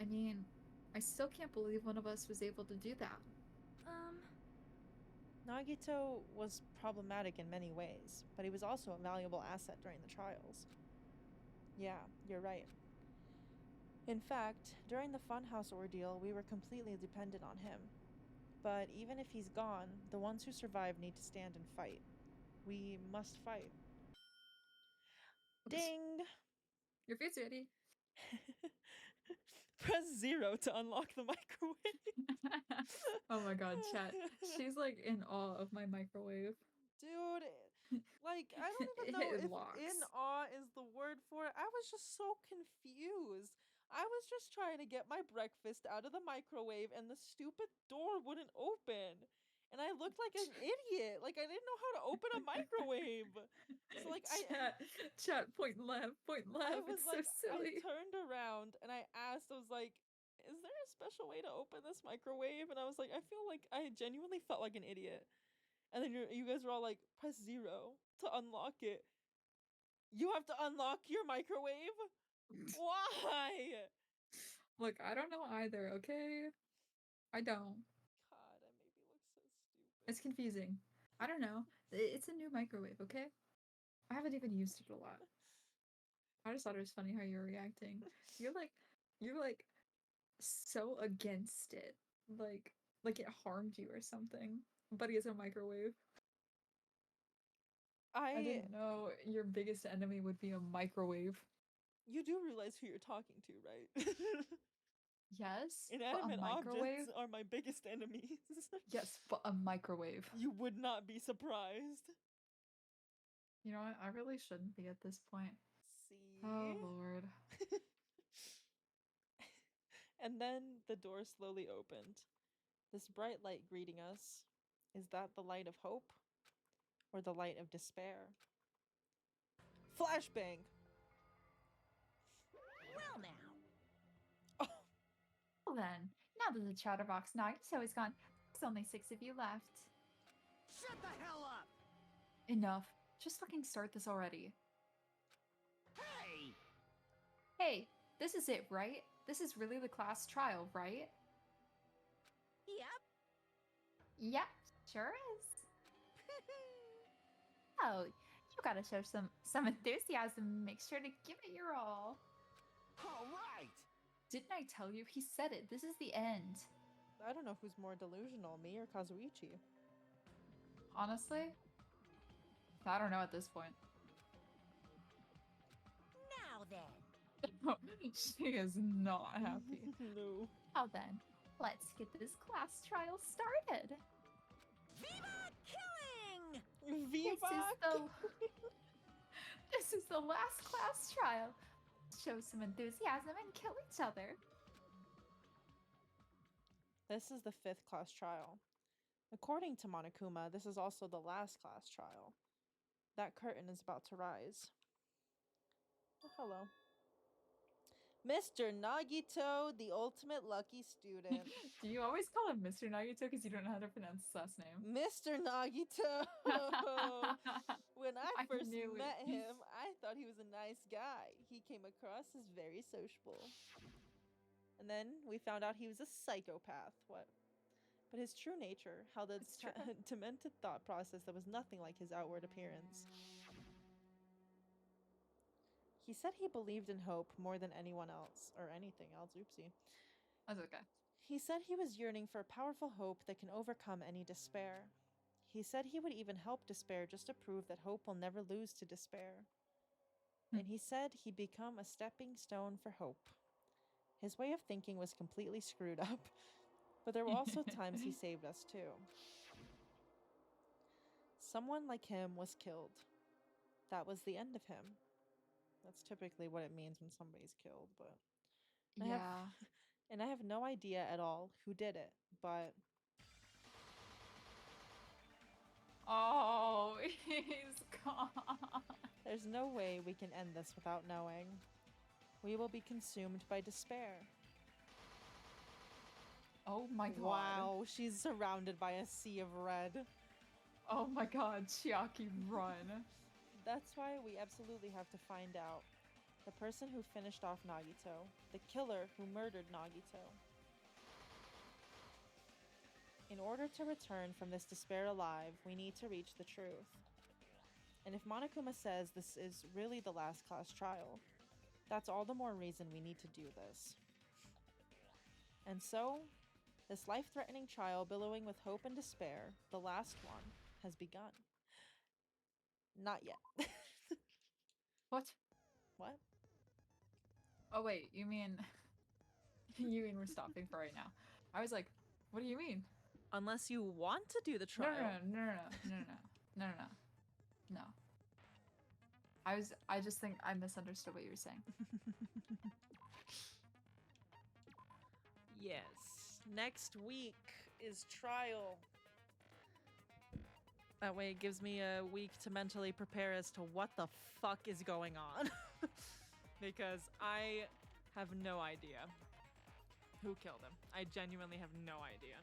I mean, I still can't believe one of us was able to do that.
Nagito was problematic in many ways, but he was also a valuable asset during the trials. Yeah, you're right. In fact, during the Funhouse ordeal, we were completely dependent on him. But even if he's gone, the ones who survive need to stand and fight. We must fight. Ding!
Your food's ready.
Press 0 to unlock the microwave.
Oh my god, chat. She's like in awe of my microwave.
Dude, like, I don't even know
It
if
locks.
in awe is the word for it. I was just so confused. I was just trying to get my breakfast out of the microwave and the stupid door wouldn't open. And I looked like an idiot. Like, I didn't know how to open a microwave. So, like,
chat, point left.
I was
It's
like,
so silly.
I turned around and I asked, I was like, is there a special way to open this microwave? And I was like, I feel like I genuinely felt like an idiot. And then you guys were all like, press 0 to unlock it. You have to unlock your microwave? Why?
Look, I don't know either, okay? I don't.
God, I made me look so stupid.
It's confusing. I don't know. It's a new microwave, okay? I haven't even used it a lot. I just thought it was funny how you're reacting. You're like so against it. Like it harmed you or something. But he has a microwave. I didn't know your biggest enemy would be a microwave.
You do realize who you're talking to, right?
Yes, but a
Inanimate
microwave?
objects are my biggest enemies.
Yes, but a microwave.
You would not be surprised.
You know what? I really shouldn't be at this point.
See?
Oh, Lord.
And then the door slowly opened. This bright light greeting us. Is that the light of hope? Or the light of despair? Flashbang!
Well now.
Oh,
Well then, now that the chatterbox Nagito is gone, there's only 6 of you left.
Shut the hell up!
Enough. Just fucking start this already.
Hey!
Hey, this is it, right? This is really the class trial, right?
Yep.
Yep, sure is. Oh, you gotta show some enthusiasm. Make sure to give it your all.
All right!
Didn't I tell you? He said it. This is the end.
I don't know who's more delusional, me or Kazuichi.
Honestly, I don't know at this point.
Now then.
She is not happy.
No.
Now then, let's get this class trial started.
Viva killing!
Viva!
This is the last class trial. Show some enthusiasm and kill each other.
This is the 5th class trial. According to Monokuma, this is also the last class trial. That curtain is about to rise. Oh, hello. Mr. Nagito, the ultimate lucky student.
Do you always call him Mr. Nagito because you don't know how to pronounce his last name?
Mr. Nagito! When I first
knew
met
it.
him, I thought he was a nice guy. He came across as very sociable. And then we found out he was a psychopath. What? But his true nature held a
It's true.
demented thought process that was nothing like his outward appearance. He said he believed in hope more than anyone else, or anything else, oopsie.
That's okay.
He said he was yearning for a powerful hope that can overcome any despair. He said he would even help despair just to prove that hope will never lose to despair. And he said he'd become a stepping stone for hope. His way of thinking was completely screwed up, but there were also times he saved us too. Someone like him was killed. That was the end of him. That's typically what it means when somebody's killed, but I have no idea at all who did it, but
Oh, he's gone.
there's no way we can end this without knowing. We will be consumed by despair.
Oh my god.
Wow, she's surrounded by a sea of red.
Oh my god, Chiaki, run.
That's why we absolutely have to find out. The person who finished off Nagito. The killer who murdered Nagito. In order to return from this despair alive, we need to reach the truth. And if Monokuma says this is really the last class trial, that's all the more reason we need to do this. And so, this life-threatening trial billowing with hope and despair, the last one, has begun. Not yet.
What?
What?
Oh wait, you mean we're stopping for right now? I was like, what do you mean?
Unless you want to do the trial.
No. I just think I misunderstood what you were saying.
Yes. Next week is trial. That way it gives me a week to mentally prepare as to what the fuck is going on. Because I have no idea who killed him. I genuinely have no idea.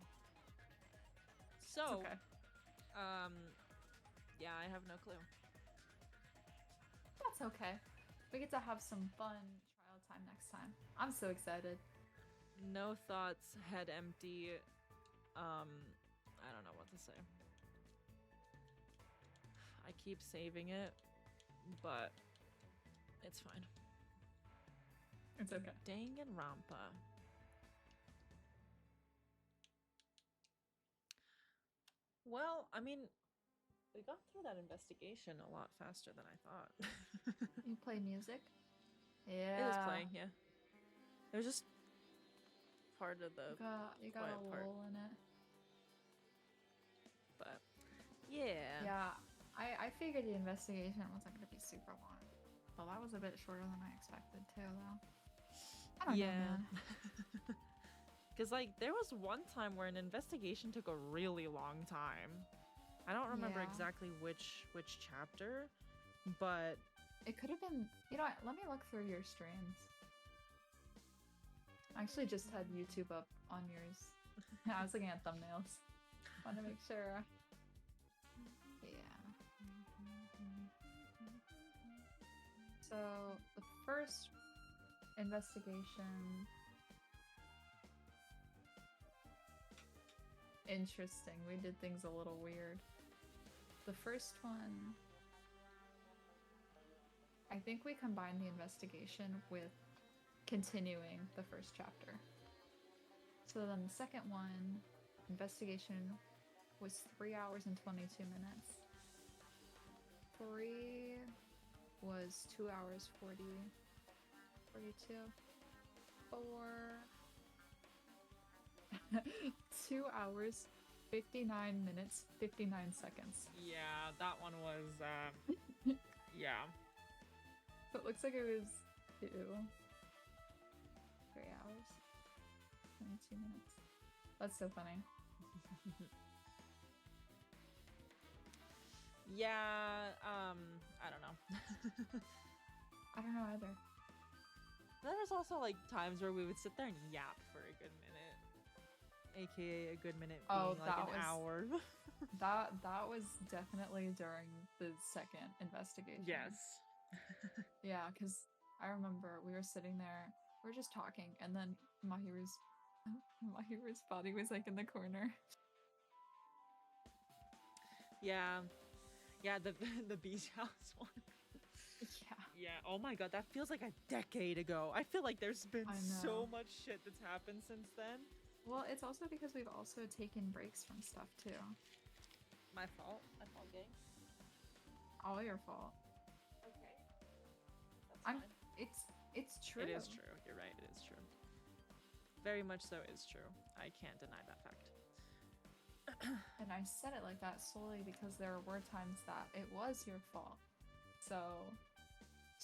So,
It's okay.
yeah, I have no clue.
That's okay. We get to have some fun trial time next time. I'm so excited.
No thoughts, head empty. I don't know what to say. I keep saving it, but it's fine.
It's okay.
Danganronpa. Well, I mean, we got through that investigation a lot faster than I thought.
You play music?
It
Yeah.
was playing, yeah. It was just part of the
You got
quiet
a
part.
lull in it.
But yeah.
Yeah. I figured the investigation wasn't going to be super long. Well, that was a bit shorter than I expected too, though. I don't know, man.
Because, like, there was one time where an investigation took a really long time. I don't remember
Yeah.
exactly which chapter, but
It could have been. You know what? Let me look through your streams. I actually just had YouTube up on yours. I was looking at thumbnails. Want to make sure. Yeah. So the first investigation. Interesting. We did things a little weird. The first one. I think we combined the investigation with continuing the first chapter. So then the second one, investigation, was 3 hours and 22 minutes. 3 was 2 hours 42. 4 2 hours 59 minutes 59 seconds.
yeah, that one was, yeah.
But it looks like it was 3 hours 22 minutes. That's so funny.
Yeah, I don't know.
I don't know either.
There was also like times where we would sit there and yap for a good minute, aka a good minute being
Oh,
like
that
an
was-
hour.
That was definitely during the second investigation.
Yes.
Yeah, because I remember we were sitting there, we were just talking, and then Mahiru's body was like in the corner.
Yeah. Yeah, the the beach house one.
Yeah.
Yeah, oh my god, that feels like a decade ago. I feel like there's been
I
so
know.
much shit that's happened since then.
Well, it's also because we've also taken breaks from stuff too.
My fault. My fault, gang.
All your fault.
Okay. That's
I'm-
fine.
It's true.
It is true. You're right. It is true. Very much so is true. I can't deny that fact.
And I said it like that solely because there were times that it was your fault. So,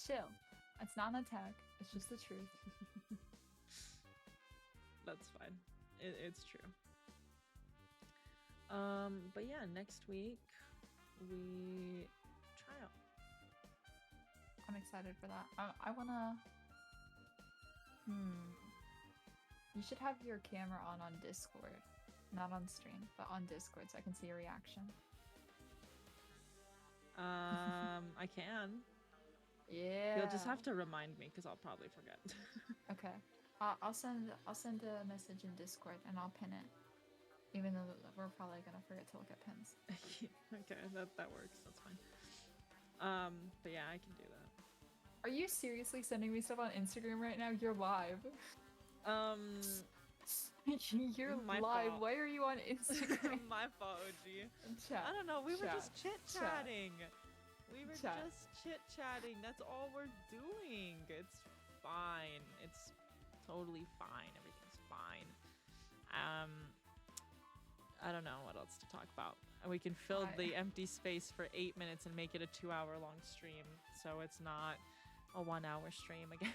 chill. It's not an attack. It's just the truth.
That's fine. It's true. But yeah, next week we try out.
I'm excited for that. I wanna. You should have your camera on Discord, not on stream, but on Discord, so I can see your reaction.
I can.
Yeah.
You'll just have to remind me because I'll probably forget.
Okay. I'll send a message in Discord and I'll pin it. Even though we're probably gonna forget to look at pins.
Okay, that works. That's fine. But yeah, I can do that.
Are you seriously sending me stuff on Instagram right now? You're live. You're
My
live.
fault.
Why are you on Instagram?
My fault, OG.
Chat.
I don't know. We were
Chat.
just chit-chatting. We were
Chat.
just chit-chatting. That's all we're doing. It's fine. It's totally fine. Everything's fine. I don't know what else to talk about. And we can fill the empty space for 8 minutes and make it a 2-hour long stream, so it's not a 1-hour stream again.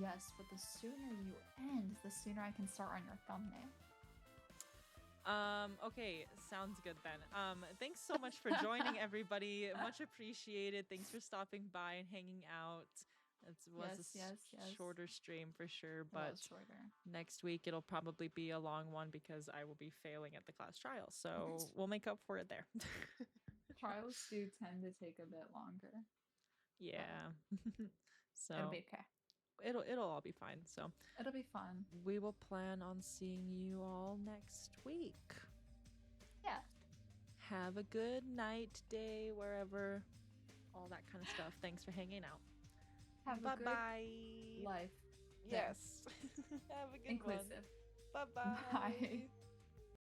Yes, but the sooner you end, the sooner I can start on your thumbnail.
Okay, sounds good then. Thanks so much for joining, everybody. Much appreciated. Thanks for stopping by and hanging out. It was
Yes.
shorter stream for sure,
It
but
was shorter.
next week it'll probably be a long one because I will be failing at the class trial. So we'll make up for it there.
Trials do tend to take a bit longer.
Yeah. So
It'll be okay.
it'll all be fine. So
It'll be fun.
we will plan on seeing you all next week.
Yeah.
Have a good night, day, wherever, all that kind of stuff. Thanks for hanging out.
Have
Bye
a good
bye.
life.
Yes. Have a good
Inclusive.
one. Bye bye.
Bye.